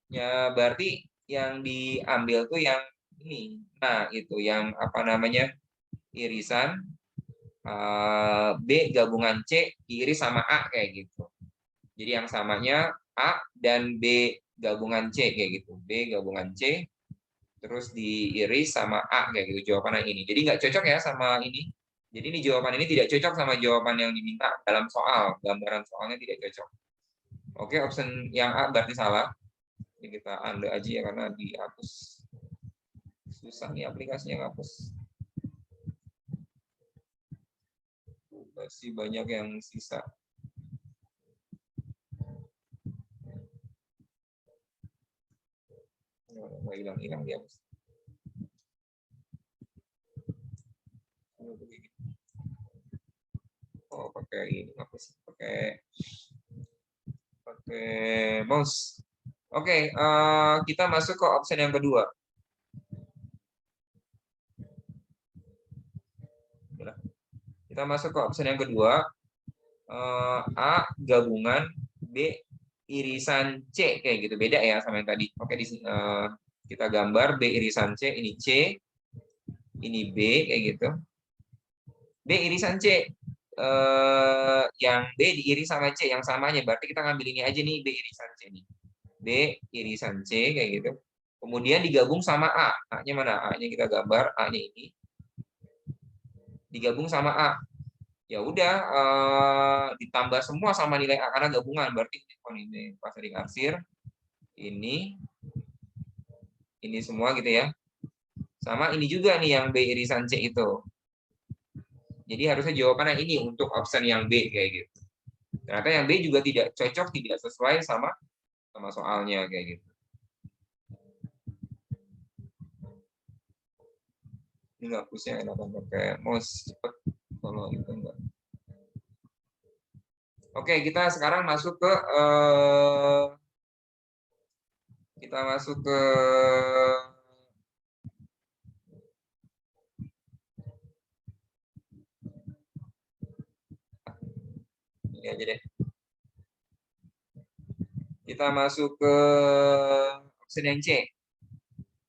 Ya, berarti yang diambil tuh yang ini. Nah, itu yang apa namanya? Irisan B gabungan C diiris sama A kayak gitu. Jadi yang samanya A dan B gabungan C kayak gitu. B gabungan C terus diiris sama A kayak gitu jawabannya ini. Jadi nggak cocok ya sama ini. Jadi ini jawaban ini tidak cocok sama jawaban yang diminta dalam soal. Gambaran soalnya tidak cocok. Oke, option yang A berarti salah. Jadi kita undo aja ya karena dihapus. Susah nih aplikasinya ngapus. Masih banyak yang sisa. Nggak hilang-hilang dia. Oh, pakai ini hapus. Pakai mouse. Oke, kita masuk ke option yang kedua. Kita masuk ke option yang kedua. A gabungan B irisan C kayak gitu. Beda ya sama yang tadi. Oke, di sini kita gambar B irisan C, ini C, ini B kayak gitu. B irisan C. Yang B diiris sama C yang samanya, berarti kita ngambil ini aja nih B irisan C nih. B irisan C kayak gitu. Kemudian digabung sama A. A-nya mana? A-nya kita gambar, A-nya ini. Digabung sama A. Ya udah ditambah semua sama nilai A karena gabungan. Berarti ini pas diarsir ini semua gitu ya. Sama ini juga nih yang B irisan C itu. Jadi harusnya jawabannya ini untuk option yang B kayak gitu. Ternyata yang B juga tidak cocok, tidak sesuai sama soalnya kayak gitu. Ini nggak hapusnya enakan pakai mouse cepet kalau itu enggak. Oke, kita sekarang masuk ke ini aja deh. Kita masuk ke option yang C.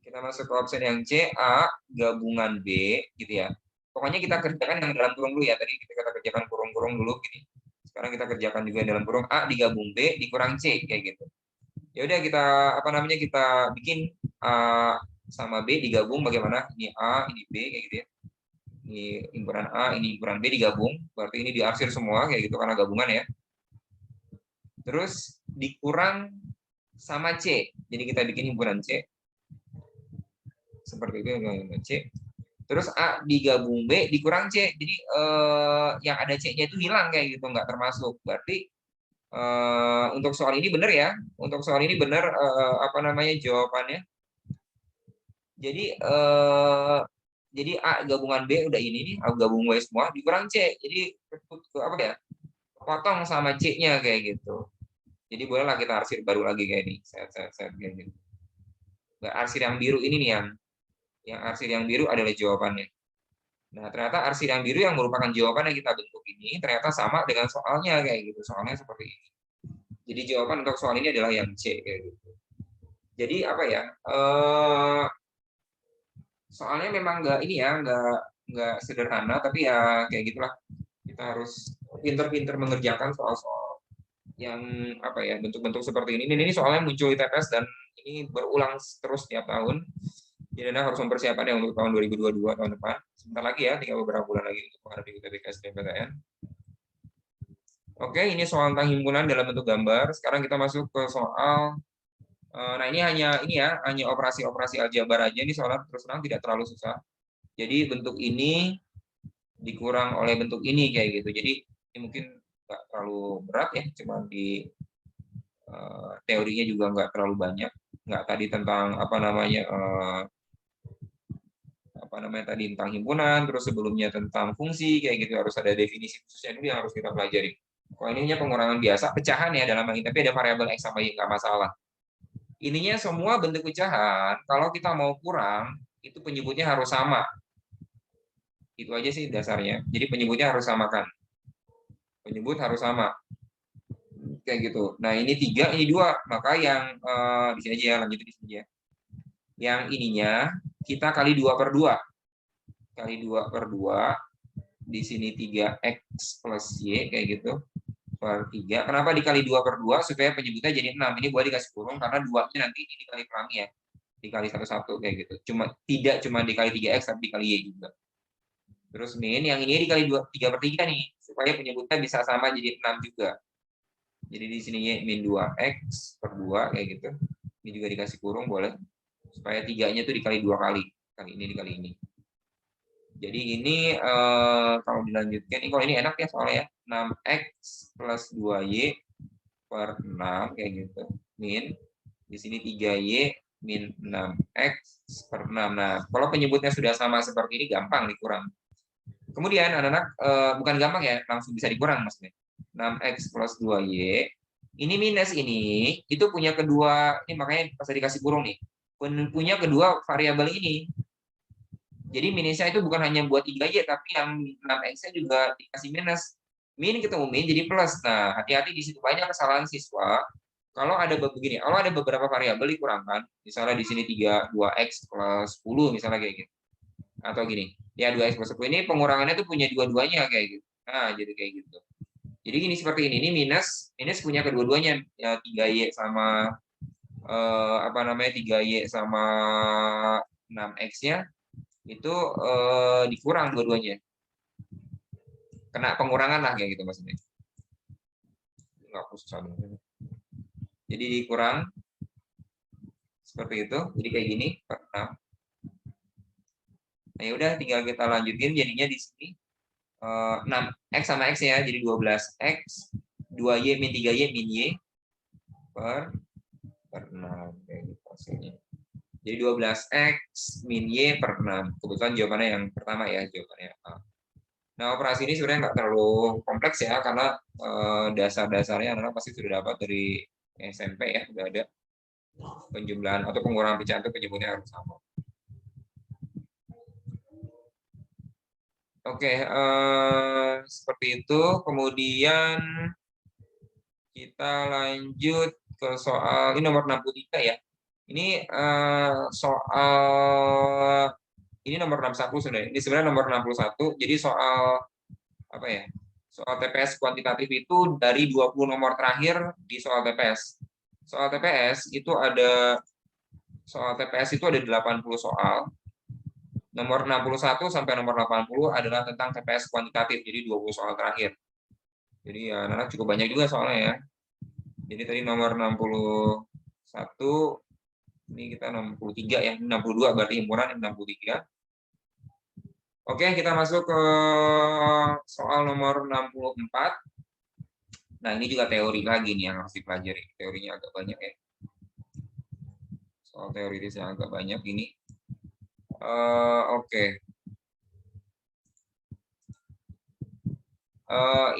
Kita masuk ke option yang C, A gabungan B gitu ya. Pokoknya kita kerjakan yang dalam kurung dulu ya. Tadi kita kerjakan kurung-kurung dulu gini. Sekarang kita kerjakan juga yang dalam kurung A digabung B dikurang C kayak gitu. Ya udah kita apa namanya kita bikin A sama B digabung bagaimana? Ini A, ini B kayak gitu ya. Ini himpunan A, ini himpunan B digabung. Berarti ini diarsir semua kayak gitu karena gabungan ya. Terus dikurang sama C. Jadi kita bikin himpunan C. Seperti itu himpunan C. Terus A digabung B dikurang C. Jadi yang ada C-nya itu hilang kayak gitu, nggak termasuk. Berarti untuk soal ini benar ya. Untuk soal ini benar apa namanya jawabannya. Jadi A gabungan B udah ini nih, A gabung B semua dikurang C. Jadi apa ya? Potong sama C-nya kayak gitu. Jadi bolehlah kita arsir baru lagi kayak ini. Set kayak gitu. Arsir yang biru ini nih yang arsir yang biru adalah jawabannya. Nah, ternyata arsir yang biru yang merupakan jawaban yang kita bentuk ini ternyata sama dengan soalnya kayak gitu. Soalnya seperti ini. Jadi jawaban untuk soal ini adalah yang C kayak gitu. Jadi apa ya? Soalnya memang nggak ini ya, nggak sederhana, tapi ya kayak gitulah. Kita harus pinter-pinter mengerjakan soal-soal yang apa ya bentuk-bentuk seperti ini. Ini soalnya muncul di TPS dan ini berulang terus tiap tahun. Jadi Anda harus mempersiapkannya untuk tahun 2022 tahun depan. Sebentar lagi ya, tinggal beberapa bulan lagi untuk menghadapi UTBK SBMPTN. Oke, ini soal tentang himpunan dalam bentuk gambar. Sekarang kita masuk ke soal. Nah ini hanya operasi-operasi aljabar aja. Ini soalnya terus terang tidak terlalu susah. Jadi bentuk ini dikurang oleh bentuk ini kayak gitu. Jadi ini mungkin nggak terlalu berat ya, cuma di teorinya juga nggak terlalu banyak. Nggak tadi tentang apa namanya tadi tentang himpunan, terus sebelumnya tentang fungsi kayak gitu harus ada definisi khususnya dulu yang harus kita pelajari. Kalau ini hanya pengurangan biasa, pecahan ya dalam hal ini, tapi ada variabel X sama Y nggak masalah. Ininya semua bentuk pecahan, kalau kita mau kurang, itu penyebutnya harus sama. Itu aja sih dasarnya. Jadi penyebutnya harus samakan. Penyebut harus sama. Kayak gitu. Nah, ini 3, ini 2. Maka yang di sini aja ya, lanjut di sini aja. Yang ininya kita kali 2/2. Kali 2/2. Di sini 3x plus y kayak gitu. Per 3. Kenapa dikali 2/2? Supaya penyebutnya jadi 6. Ini boleh dikasih kurung karena 2-nya nanti ini dikali pelangi ya. Dikali 1/1 kayak gitu. Tidak cuma dikali 3x tapi dikali y juga. Terus min yang ini dikali 3/3 nih supaya penyebutnya bisa sama jadi 6 juga. Jadi di sini y min 2x per 2 kayak gitu. Ini juga dikasih kurung boleh. Supaya 3-nya itu dikali 2 kali. Kali ini dikali ini. Jadi ini kalau dilanjutkan, ini kalau ini enak ya soalnya ya. 6x plus 2y per 6 kayak gitu. Min di sini 3y min 6x per 6. Nah, kalau penyebutnya sudah sama seperti ini gampang dikurang. Kemudian anak-anak bukan gampang ya, langsung bisa dikurang maksudnya. 6x plus 2y ini minus ini itu punya kedua, ini makanya pas dikasih kurung nih. Punya kedua variabel ini. Jadi minusnya itu bukan hanya buat 3y tapi yang 6x-nya juga dikasih minus. Min ketemu min jadi plus. Nah, hati-hati di situ banyak kesalahan siswa. Kalau ada begini, kalau ada beberapa variabel dikurangkan, misalnya di sini 2x plus 10 misalnya kayak gitu. Atau gini, ya 2x plus 10 ini pengurangannya tuh punya dua-duanya kayak gitu. Nah, jadi kayak gitu. Jadi gini seperti ini minus punya kedua-duanya ya 3y sama apa namanya 3y sama 6x-nya itu dikurang dua-duanya. Kena pengurangan lah kayak gitu maksudnya. Enggak usah. Jadi dikurang seperti itu. Jadi kayak gini. Nah ya udah tinggal kita lanjutin jadinya di sini 6x sama x ya. Jadi 12x 2y min 3y min y per 6 kayak gitu hasilnya. Jadi 12x min y per 6. Kebetulan jawabannya yang pertama ya, jawabannya A. Nah, operasi ini sebenarnya nggak terlalu kompleks ya, karena dasar-dasarnya anak pasti sudah dapat dari SMP ya, sudah ada penjumlahan atau pengurangan pecahan itu penyebutnya harus sama. Oke, seperti itu. Kemudian kita lanjut ke soal, ini nomor 63 ya. Ini soal ini nomor 61 sebenarnya. Ini sebenarnya nomor 61. Jadi soal apa ya? Soal TPS kuantitatif itu dari 20 nomor terakhir di soal TPS. Soal TPS itu ada 80 soal. Nomor 61 sampai nomor 80 adalah tentang TPS kuantitatif. Jadi 20 soal terakhir. Jadi ya anak cukup banyak juga soalnya ya. Jadi tadi nomor 61 ini kita 63 ya, 62 berarti himpunan 63. Oke, kita masuk ke soal nomor 64. Nah, ini juga teori lagi nih yang harus dipelajari. Teorinya agak banyak ya. Soal teoritisnya agak banyak ini. Oke.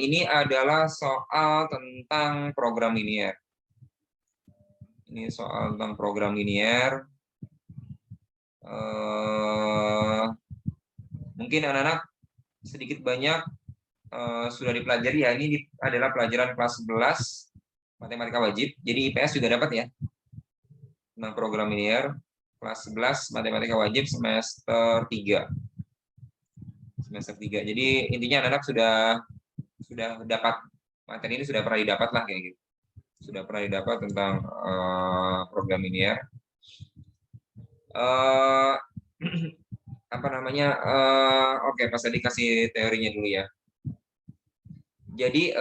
Ini adalah soal tentang program linear. Ini soal tentang program linear. Mungkin anak-anak sedikit banyak sudah dipelajari ya. Ini adalah pelajaran kelas 11 matematika wajib. Jadi IPS juga dapat ya. Tentang program linear kelas 11 matematika wajib semester 3. Semester 3. Jadi intinya anak-anak sudah dapat materi ini, sudah pernah didapat lah kayak gitu. Sudah pernah didapat tentang program linear. Apa namanya? Oke, pas tadi kasih teorinya dulu ya. Jadi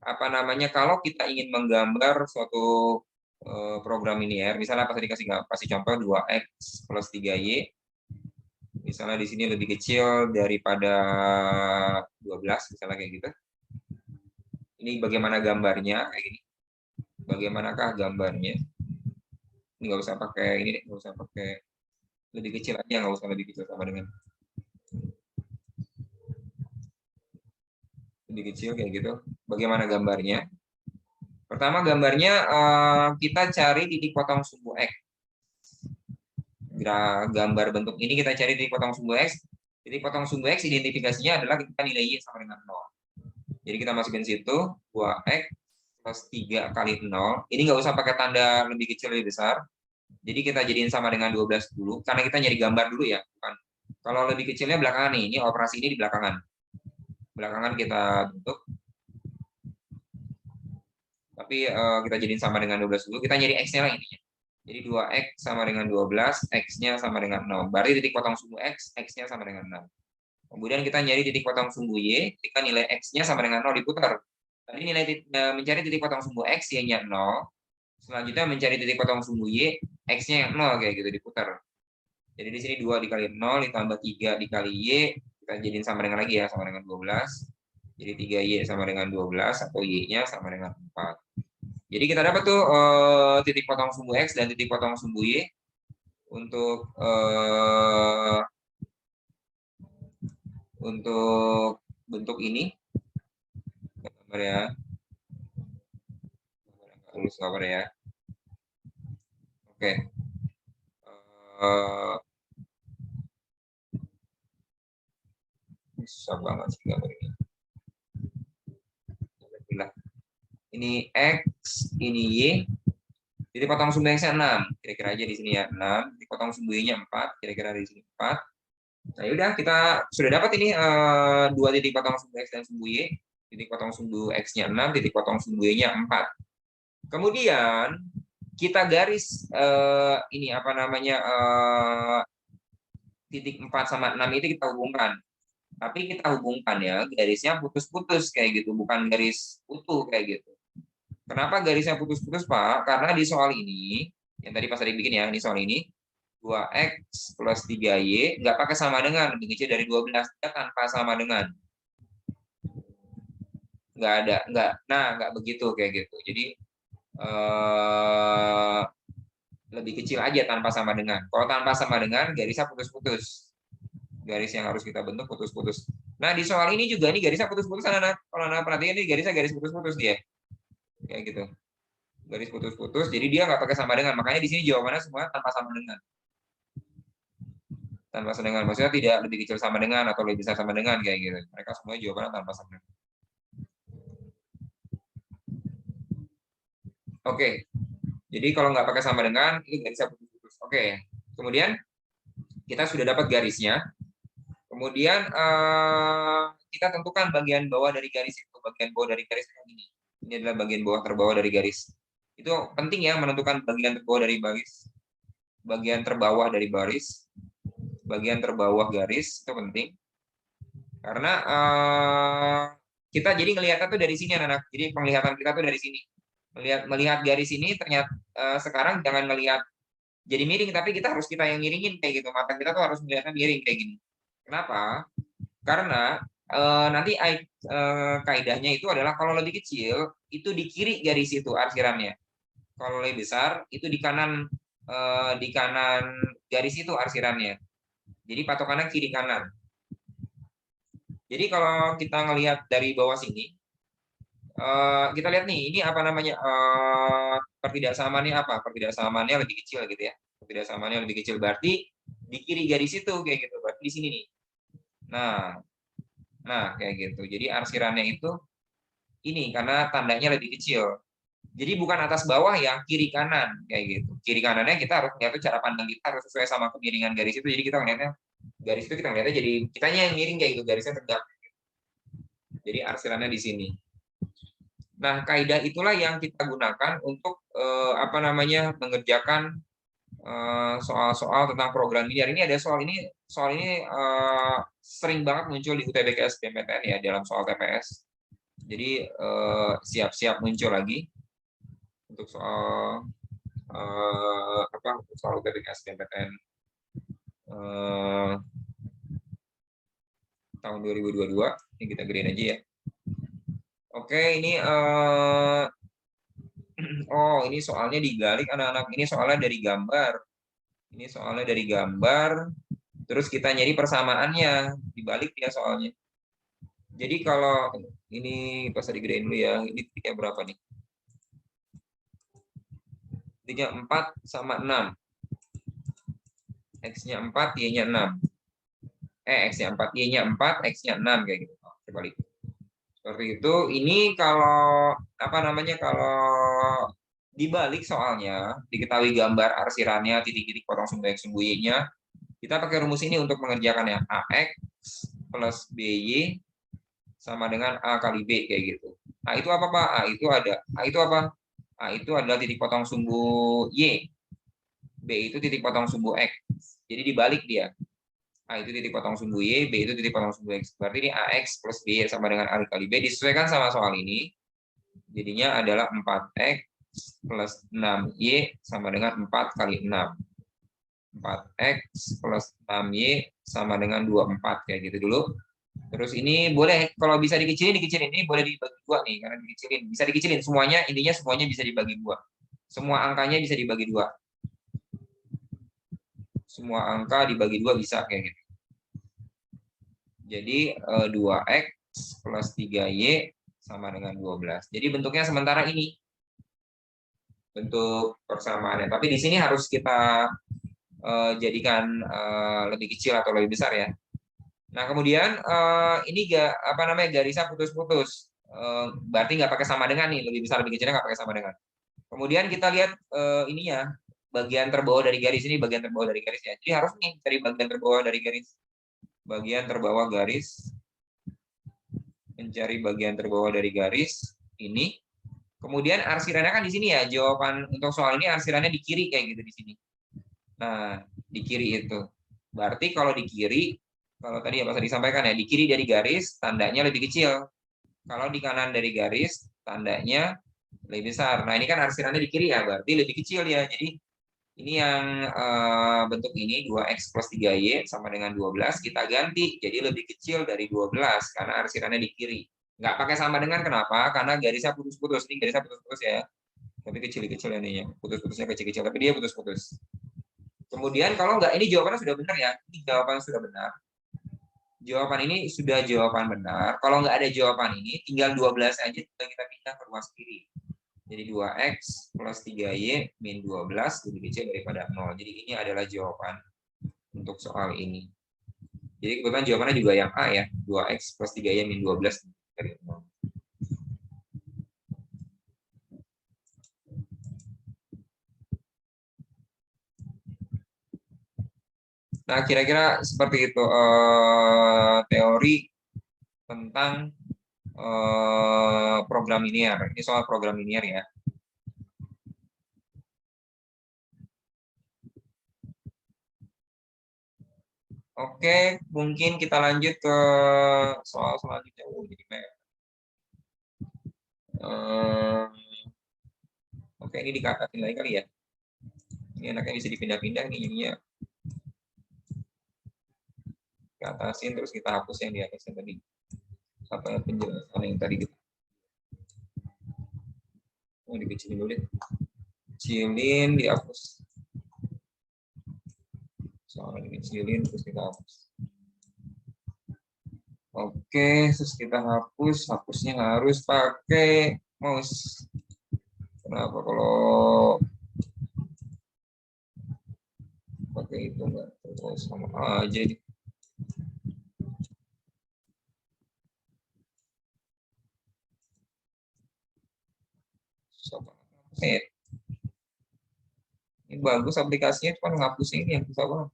apa namanya? Kalau kita ingin menggambar suatu program linear, misalnya pas tadi kasih contoh 2x plus 3y. Misalnya di sini lebih kecil daripada 12, misalnya kayak gitu. Ini bagaimana gambarnya kayak gini. Bagaimanakah gambarnya? Ini nggak usah pakai ini, nggak usah pakai lebih kecil aja, nggak usah lebih kecil sama dengan lebih kecil kayak gitu. Bagaimana gambarnya? Pertama gambarnya kita cari titik potong sumbu x. gambar bentuk ini kita cari titik potong sumbu X. Titik potong sumbu X identifikasinya adalah kita nilai Y sama dengan 0. Jadi kita masukin situ 2X plus 3 kali 0. Ini nggak usah pakai tanda lebih kecil lebih besar. Jadi kita jadiin sama dengan 12 dulu, karena kita nyari gambar dulu ya. Bukan. Kalau lebih kecilnya belakangan nih, ini operasi ini di belakangan. Belakangan kita bentuk. Tapi kita jadiin sama dengan 12 dulu, kita nyari X-nya lah intinya. Jadi 2X sama dengan 12, X-nya sama dengan 0. Berarti titik potong sumbu X, X-nya sama dengan 0. Kemudian kita nyari titik potong sumbu Y, ketika nilai X-nya sama dengan 0 diputar. Tadi mencari titik potong sumbu X, Y-nya 0. Selanjutnya mencari titik potong sumbu Y, X-nya yang 0, kayak gitu diputar. Jadi di sini 2 dikali 0, ditambah 3 dikali Y, kita jadiin sama dengan lagi ya, sama dengan 12. Jadi 3Y sama dengan 12, atau Y-nya sama dengan 4. Jadi kita dapat tuh titik potong sumbu X dan titik potong sumbu Y untuk bentuk ini. Gambar ya. Tulis gambar ya. Oke. Susah banget sih gambar ini. Ini X, ini Y. Titik potong sumbu X-nya 6. Kira-kira aja di sini ya, 6. Titik potong sumbu Y-nya 4. Kira-kira di sini 4. Nah, yaudah kita sudah dapat ini 2 titik potong sumbu X dan sumbu Y. Titik potong sumbu X-nya 6, titik potong sumbu Y-nya 4. Kemudian kita garis ini apa namanya titik 4 sama 6 itu kita hubungkan. Tapi kita hubungkan ya, garisnya putus-putus kayak gitu, bukan garis utuh kayak gitu. Kenapa garisnya putus-putus, Pak? Karena di soal ini, yang tadi pas tadi bikin ya, ini soal ini, 2X plus 3Y, nggak pakai sama dengan, lebih kecil dari 12, ya, tanpa sama dengan. Nggak ada, nggak begitu kayak gitu. Jadi, lebih kecil aja tanpa sama dengan. Kalau tanpa sama dengan, garisnya putus-putus. Garis yang harus kita bentuk putus-putus. Nah, di soal ini juga nih garisnya putus-putus, anak-anak. Kalau anak perhatikan ini garisnya garis putus-putus dia. Kayak gitu. Garis putus-putus, jadi dia nggak pakai sama dengan. Makanya di sini jawabannya semua tanpa sama dengan. Tanpa sama dengan, maksudnya tidak lebih kecil sama dengan atau lebih besar sama dengan kayak gitu. Mereka semua jawabannya tanpa sama dengan. Oke. Jadi kalau nggak pakai sama dengan, ini garisnya putus-putus. Oke. Kemudian kita sudah dapat garisnya. Kemudian kita tentukan bagian bawah dari garis itu. Bagian bawah dari garis ini. Ini adalah bagian bawah terbawah dari garis. Itu penting ya, menentukan bagian terbawah dari baris. Bagian terbawah dari baris. Bagian terbawah garis itu penting. Karena kita jadi ngelihatnya tuh dari sini, anak-anak. Jadi penglihatan kita tuh dari sini. Melihat garis ini ternyata sekarang jangan melihat jadi miring, tapi kita yang miringin kayak gitu. Mata kita tuh harus melihatnya miring kayak gini. Kenapa? Karena nanti kaidahnya itu adalah kalau lebih kecil itu di kiri garis itu arsirannya. Kalau lebih besar itu di kanan garis itu arsirannya. Jadi patokannya kiri kanan. Jadi kalau kita ngelihat dari bawah sini, kita lihat nih, ini apa namanya pertidaksamaannya apa? Pertidaksamaannya lebih kecil gitu ya. Pertidaksamaannya lebih kecil berarti di kiri garis itu kayak gitu. Berarti di sini nih. Nah kayak gitu. Jadi arsirannya itu ini karena tandanya lebih kecil. Jadi bukan atas bawah ya, kiri kanan kayak gitu. Kiri kanannya kita harus lihat tuh cara pandang kita harus sesuai sama kemiringan garis itu. Jadi kita ngeliatnya garis itu kita ngeliatnya jadi kitanya yang miring kayak gitu, garisnya tegak. Jadi arsirannya di sini. Nah, kaidah itulah yang kita gunakan untuk mengerjakan soal-soal tentang program linear. Ini ada soal ini sering banget muncul di UTBK SBMPTN ya dalam soal TPS. Jadi siap-siap muncul lagi untuk soal soal UTBK SBMPTN tahun 2022. Ini kita gedein aja ya. Oke, ini ini soalnya dibalik anak-anak. Ini soalnya dari gambar. Ini soalnya dari gambar. Terus kita nyari persamaannya. Dibalik ya soalnya. Jadi kalau ini pas digedein dulu ya. Ini titiknya berapa nih? Titiknya 4 sama 6. X-nya 4, Y-nya 6. X-nya 4, Y-nya 4, X-nya 6 kayak gitu. Terbalik. Seperti itu. Ini kalau apa namanya? Kalau dibalik soalnya diketahui gambar arsirannya, titik-titik potong sumbu X sumbu Y-nya, kita pakai rumus ini untuk mengerjakannya. AX plus BY sama dengan A kali B kayak gitu. A itu apa, Pak? A itu apa? A itu adalah titik potong sumbu Y. B itu titik potong sumbu X. Jadi dibalik dia. A itu titik potong sumbu Y, B itu titik potong sumbu X. Berarti ini AX plus B sama dengan A kali B. Disesuaikan sama soal ini. Jadinya adalah 4X plus 6Y sama dengan 4 kali 6. 4X plus 6Y sama dengan 24. Kayak gitu dulu. Terus ini boleh, kalau bisa dikecilin. Ini boleh dibagi dua nih, karena dikecilin. Bisa dikecilin, semuanya, intinya semuanya bisa dibagi dua. Semua angkanya bisa dibagi dua. Semua angka dibagi dua bisa kayak gitu. Jadi 2X plus 3Y sama dengan 12. Jadi bentuknya sementara ini. Bentuk persamaannya. Tapi di sini harus kita jadikan lebih kecil atau lebih besar ya. Nah, kemudian ini apa namanya, garisnya putus-putus. Berarti nggak pakai sama dengan nih, lebih besar lebih kecilnya nggak pakai sama dengan. Kemudian kita lihat ininya, bagian terbawah dari garis ini, bagian terbawah dari garisnya. Jadi harus nih cari bagian terbawah dari garis. Bagian terbawah garis, mencari bagian terbawah dari garis ini. Kemudian arsirannya kan di sini ya, jawaban untuk soal ini arsirannya di kiri kayak gitu di sini. Nah, di kiri itu. Berarti kalau di kiri, kalau tadi apa tadi disampaikan ya, di kiri dari garis tandanya lebih kecil. Kalau di kanan dari garis tandanya lebih besar. Nah, ini kan arsirannya di kiri ya, berarti lebih kecil ya. Jadi ini yang bentuk ini 2X plus 3Y sama dengan 12 kita ganti jadi lebih kecil dari 12 karena arsirannya di kiri. Nggak pakai sama dengan, kenapa? Karena garisnya putus-putus. Ini garisnya putus-putus ya. Tapi kecil-kecil ini ya. Putus-putusnya kecil-kecil, tapi dia putus-putus. Kemudian kalau nggak, ini jawabannya sudah benar ya. Ini jawabannya sudah benar. Jawaban ini sudah jawaban benar. Kalau nggak ada jawaban ini, tinggal 12 aja kita pindah ke ruas kiri. Jadi 2X plus 3Y min 12 lebih kecil daripada 0. Jadi ini adalah jawaban untuk soal ini. Jadi kebetulan jawabannya juga yang A ya. 2X plus 3Y min 12 dari 0. Nah, kira-kira seperti itu teori tentang program linear. Ini soal program linear ya. Oke, mungkin kita lanjut ke soal selanjutnya. Oke, ini dikatakan lagi kali ya. Ini enaknya bisa dipindah-pindah nih jadinya. Kita atasin terus kita hapus yang di atasnya tadi. Apa yang penjelasan yang tadi kita. Dikecilin dulu deh. Kecilin, dihapus. Soalnya dikecilin terus kita hapus. Oke, terus kita hapus. Hapusnya harus pakai mouse. Kenapa kalau pakai itu enggak terus sama aja. Ini bagus aplikasinya, cuma ngapusnya ini yang susah banget.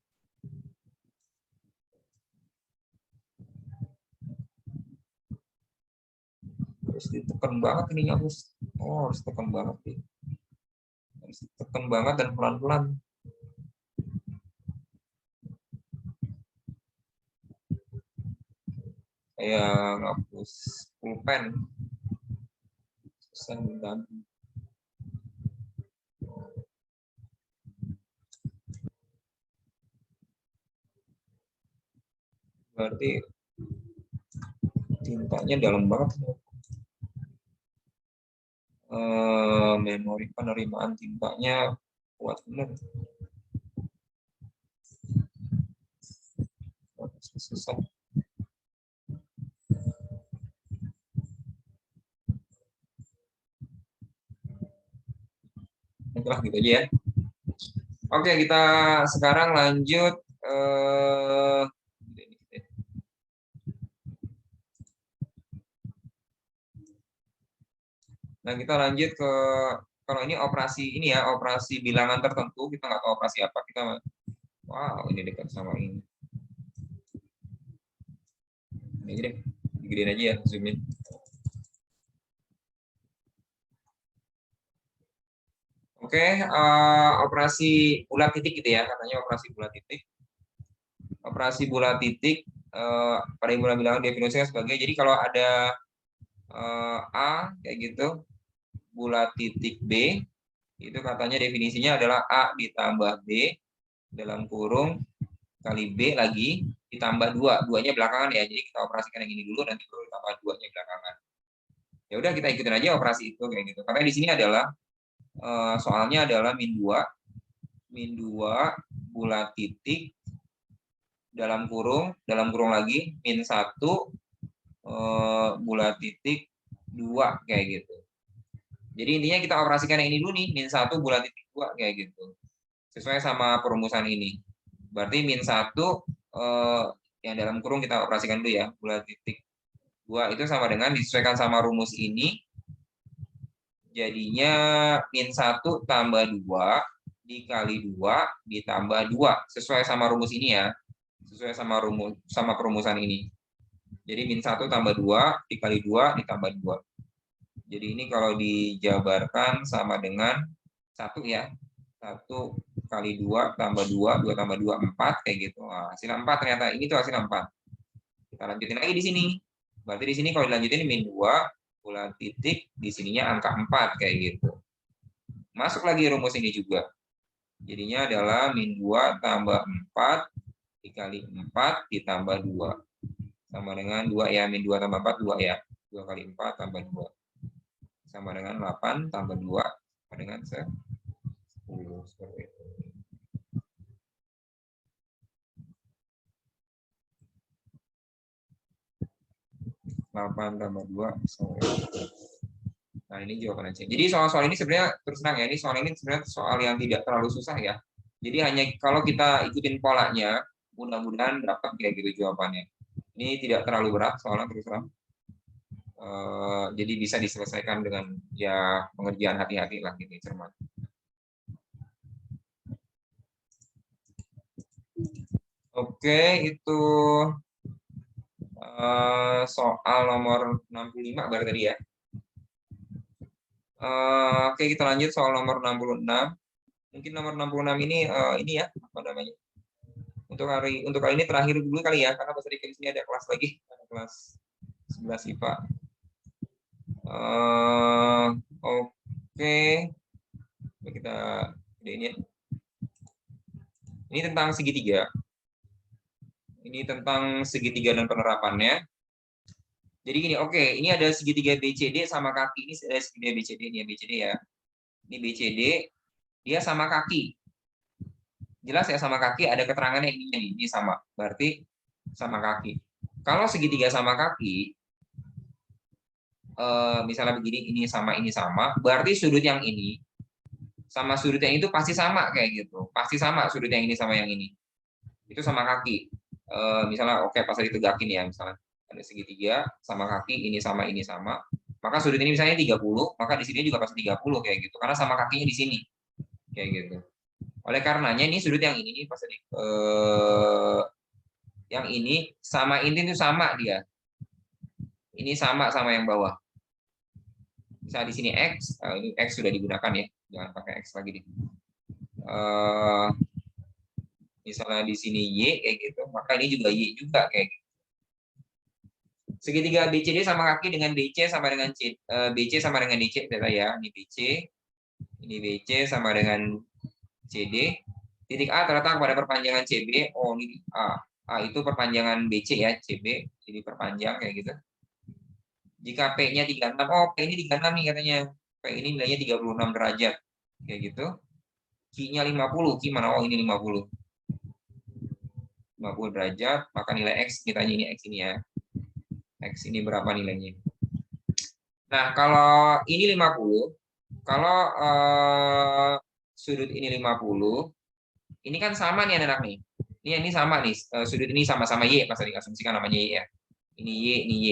Harus ditekan banget ini ngapus. Oh, harus tekan banget nih. Harus ditekan banget dan pelan-pelan. Kayak ngapus pulpen. Susah banget. Berarti tintanya dalam banget. Memori penerimaan tintanya kuat bener. Susah. Itulah gitu aja ya. Oke, kita sekarang lanjut. Nah, kita lanjut ke, kalau ini operasi ini ya, operasi bilangan tertentu, kita nggak tahu operasi apa. Kita, wow, ini dekat sama ini. Ini deh, digedein aja ya, zoom in. Oke, operasi bulat titik gitu ya, katanya operasi bulat titik. Operasi bulat titik pada ilmu bilangan definisinya sebagai, jadi kalau ada A kayak gitu, bulat titik B, itu katanya definisinya adalah A ditambah B dalam kurung kali B lagi ditambah 2, duanya belakangan ya, jadi kita operasikan yang ini dulu, nanti baru tambah 2-nya belakangan. Ya udah, kita ikutin aja operasi itu kayak gitu, karena di sini adalah soalnya adalah min 2 bulat titik dalam kurung lagi min 1 bulat titik 2 kayak gitu. Jadi intinya kita operasikan yang ini dulu nih, min 1 bulat titik 2 kayak gitu. Sesuai sama perumusan ini. Berarti min 1 yang dalam kurung kita operasikan dulu ya, bulat titik 2 itu sama dengan disesuaikan sama rumus ini. Jadinya min 1 tambah 2 dikali 2 ditambah 2. Sesuai sama rumus ini ya. Sesuai sama perumusan ini. Jadi min 1 tambah 2 dikali 2 ditambah 2. Jadi ini kalau dijabarkan sama dengan 1 ya. 1 kali 2 tambah 2, 2 tambah 2, 4 kayak gitu. Nah, hasil 4 ternyata. Ini tuh hasil 4. Kita lanjutin lagi di sini. Berarti di sini kalau dilanjutin min 2 bulat titik, di sininya angka 4 kayak gitu. Masuk lagi rumus ini juga. Jadinya adalah min 2 tambah 4 dikali 4 ditambah 2. Sama dengan 2 ya, min 2 tambah 4, 2 ya. 2 kali 4 tambah 2. Sama dengan 8 tambah 2 sama dengan 10. Seperti itu. Tambah 2 sama. Nah, ini jawaban aja. Jadi soal-soal ini sebenarnya terus terang ya, ini sebenarnya soal yang tidak terlalu susah ya. Jadi hanya kalau kita ikutin polanya, mudah-mudahan dapat kayak gitu jawabannya. Ini tidak terlalu berat soalnya terus terang. Jadi bisa diselesaikan dengan ya pengerjaan hati-hati lah gitu, cermat. Oke, itu soal nomor 65 berarti tadi ya. Oke, kita lanjut soal nomor 66. Mungkin nomor 66 ini ya, apa namanya? Untuk kali ini terakhir dulu kali ya, karena pas tadi di sini ada kelas lagi, ada kelas 11 IPA. Oke. Kita ini ya. Ini tentang segitiga. Ini tentang segitiga dan penerapannya. Jadi gini, oke, ini ada segitiga BCD sama kaki. Ini ada segitiga BCD, ini ya BCD ya. Ini BCD, dia sama kaki. Jelas ya sama kaki, ada keterangannya ini sama. Berarti sama kaki. Kalau segitiga sama kaki, misalnya begini, ini sama, berarti sudut yang ini sama sudut yang itu pasti sama kayak gitu. Pasti sama sudut yang ini sama yang ini. Itu sama kaki. Misalnya oke, pas ditegakin ya, misalnya ada segitiga sama kaki, ini sama, maka sudut ini misalnya 30, maka di sini juga pasti 30 kayak gitu, karena sama kakinya di sini kayak gitu. Oleh karenanya ini sudut yang ini pas yang ini sama ini itu sama dia, ini sama yang bawah. Misalnya di sini X, ini X sudah digunakan ya, jangan pakai X lagi deh. Misalnya di sini Y kayak gitu, maka ini juga Y juga kayak gitu. Segitiga BCD sama kaki dengan BC sama dengan BC sama dengan DC ya. Ini BC sama dengan CD. Titik A terletak pada perpanjangan CB. Oh, ini A. A itu perpanjangan BC ya, CB. Jadi perpanjang kayak gitu. Jika P-nya 36, oh P ini 36 nih katanya. P ini nilainya 36 derajat. Kayak gitu. Q-nya 50. Q mana? Oh, ini 50. 50 derajat, maka nilai X, kita ini X ini ya. X ini berapa nilainya? Nah, kalau ini 50, kalau sudut ini 50, Ini kan sama nih anak-anak nih. Ini sama nih, sudut ini sama-sama Y, pas tadi asumsikan namanya Y ya. Ini Y, ini Y.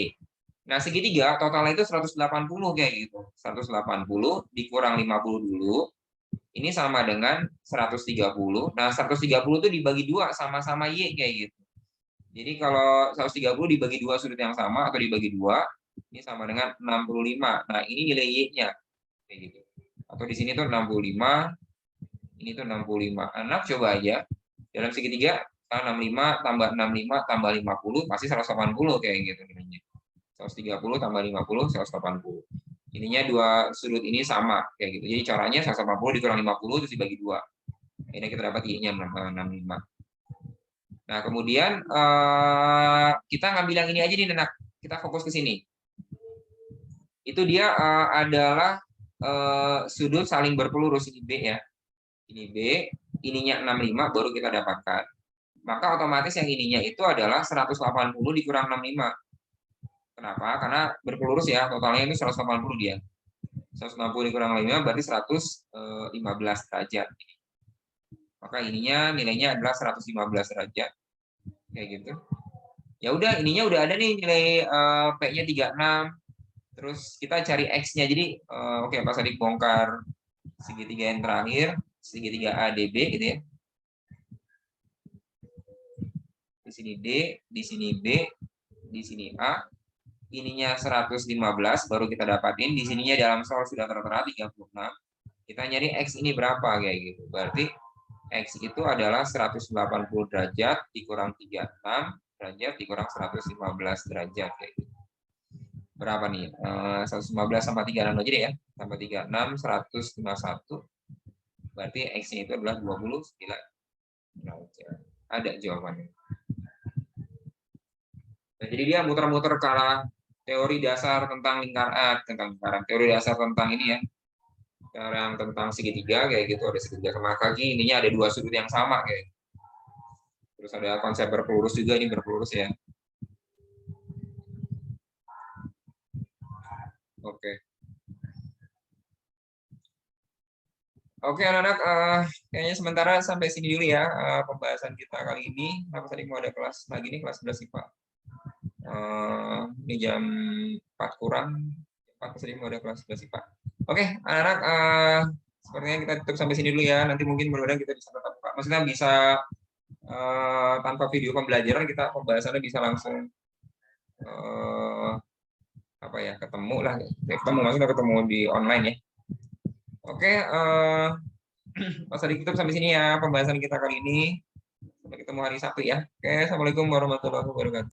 Nah, segitiga totalnya itu 180 kayak gitu. 180 dikurang 50 dulu. Ini sama dengan 130. Nah, 130 itu dibagi 2 sama-sama Y kayak gitu. Jadi kalau 130 dibagi 2 sudut yang sama atau dibagi 2, ini sama dengan 65. Nah, ini nilai Y-nya kayak gitu. Atau di sini tuh 65, ini tuh 65. Anak coba aja dalam segitiga 65 tambah 65 tambah 50 pasti 180 kayak gitu nilainya. 130 tambah 50 180. Ininya dua sudut ini sama kayak gitu. Jadi caranya 180 dikurang 50 terus dibagi 2. Ini kita dapat Y-nya 65. Nah, kemudian kita ngambil yang ini aja nih, Nenak. Kita fokus ke sini. Itu dia adalah sudut saling berpelurus, ini B ya. Ini B, ininya 65 baru kita dapatkan. Maka otomatis yang ininya itu adalah 180 dikurang 65. Kenapa? Karena berpelurus ya, totalnya itu 180 dia. 160 dikurang 5 berarti 115 derajat. Maka ininya nilainya adalah 115 derajat. Kayak gitu. Ya udah, ininya udah ada nih nilai P-nya 36. Terus kita cari X-nya. Jadi oke, pas tadi bongkar segitiga yang terakhir, segitiga ADB gitu ya. Di sini D, di sini B, di sini A. Ininya 115 baru kita dapatin. Di sininya dalam soal sudah tertera 36. Kita nyari X ini berapa kayak gitu. Berarti X itu adalah 180 derajat dikurang 36 derajat dikurang 115 derajat kayak gitu. Berapa nih? 115 tambah 36 aja deh ya. Tambah 36 151. Berarti X-nya itu adalah 29 derajat. Ada jawabannya. Nah, jadi dia muter-muter ke arah teori dasar tentang lingkaran, teori dasar tentang ini ya. Sekarang tentang segitiga kayak gitu, ada segitiga sama kaki, ininya ada dua sudut yang sama kayak gitu. Terus ada konsep berpelurus juga, ini berpelurus ya. Oke. Oke anak-anak, kayaknya sementara sampai sini dulu ya pembahasan kita kali ini. Apa tadi mau ada kelas lagi nih, kelas 11 IPA. Ini jam 4 kurang, 4 tadi mau ada kelas 11 IPA. Oke anak-anak, sepertinya kita tutup sampai sini dulu ya. Nanti mungkin mudah-mudahan kita bisa tetap buka. Maksudnya bisa tanpa video pembelajaran, kita pembahasannya bisa langsung apa ya, ketemu lah. Ketemu maksudnya ketemu di online ya. Oke, Mas Adi tutup sampai sini ya pembahasan kita kali ini. Sampai ketemu hari Sabtu ya. Oke, assalamualaikum warahmatullahi wabarakatuh.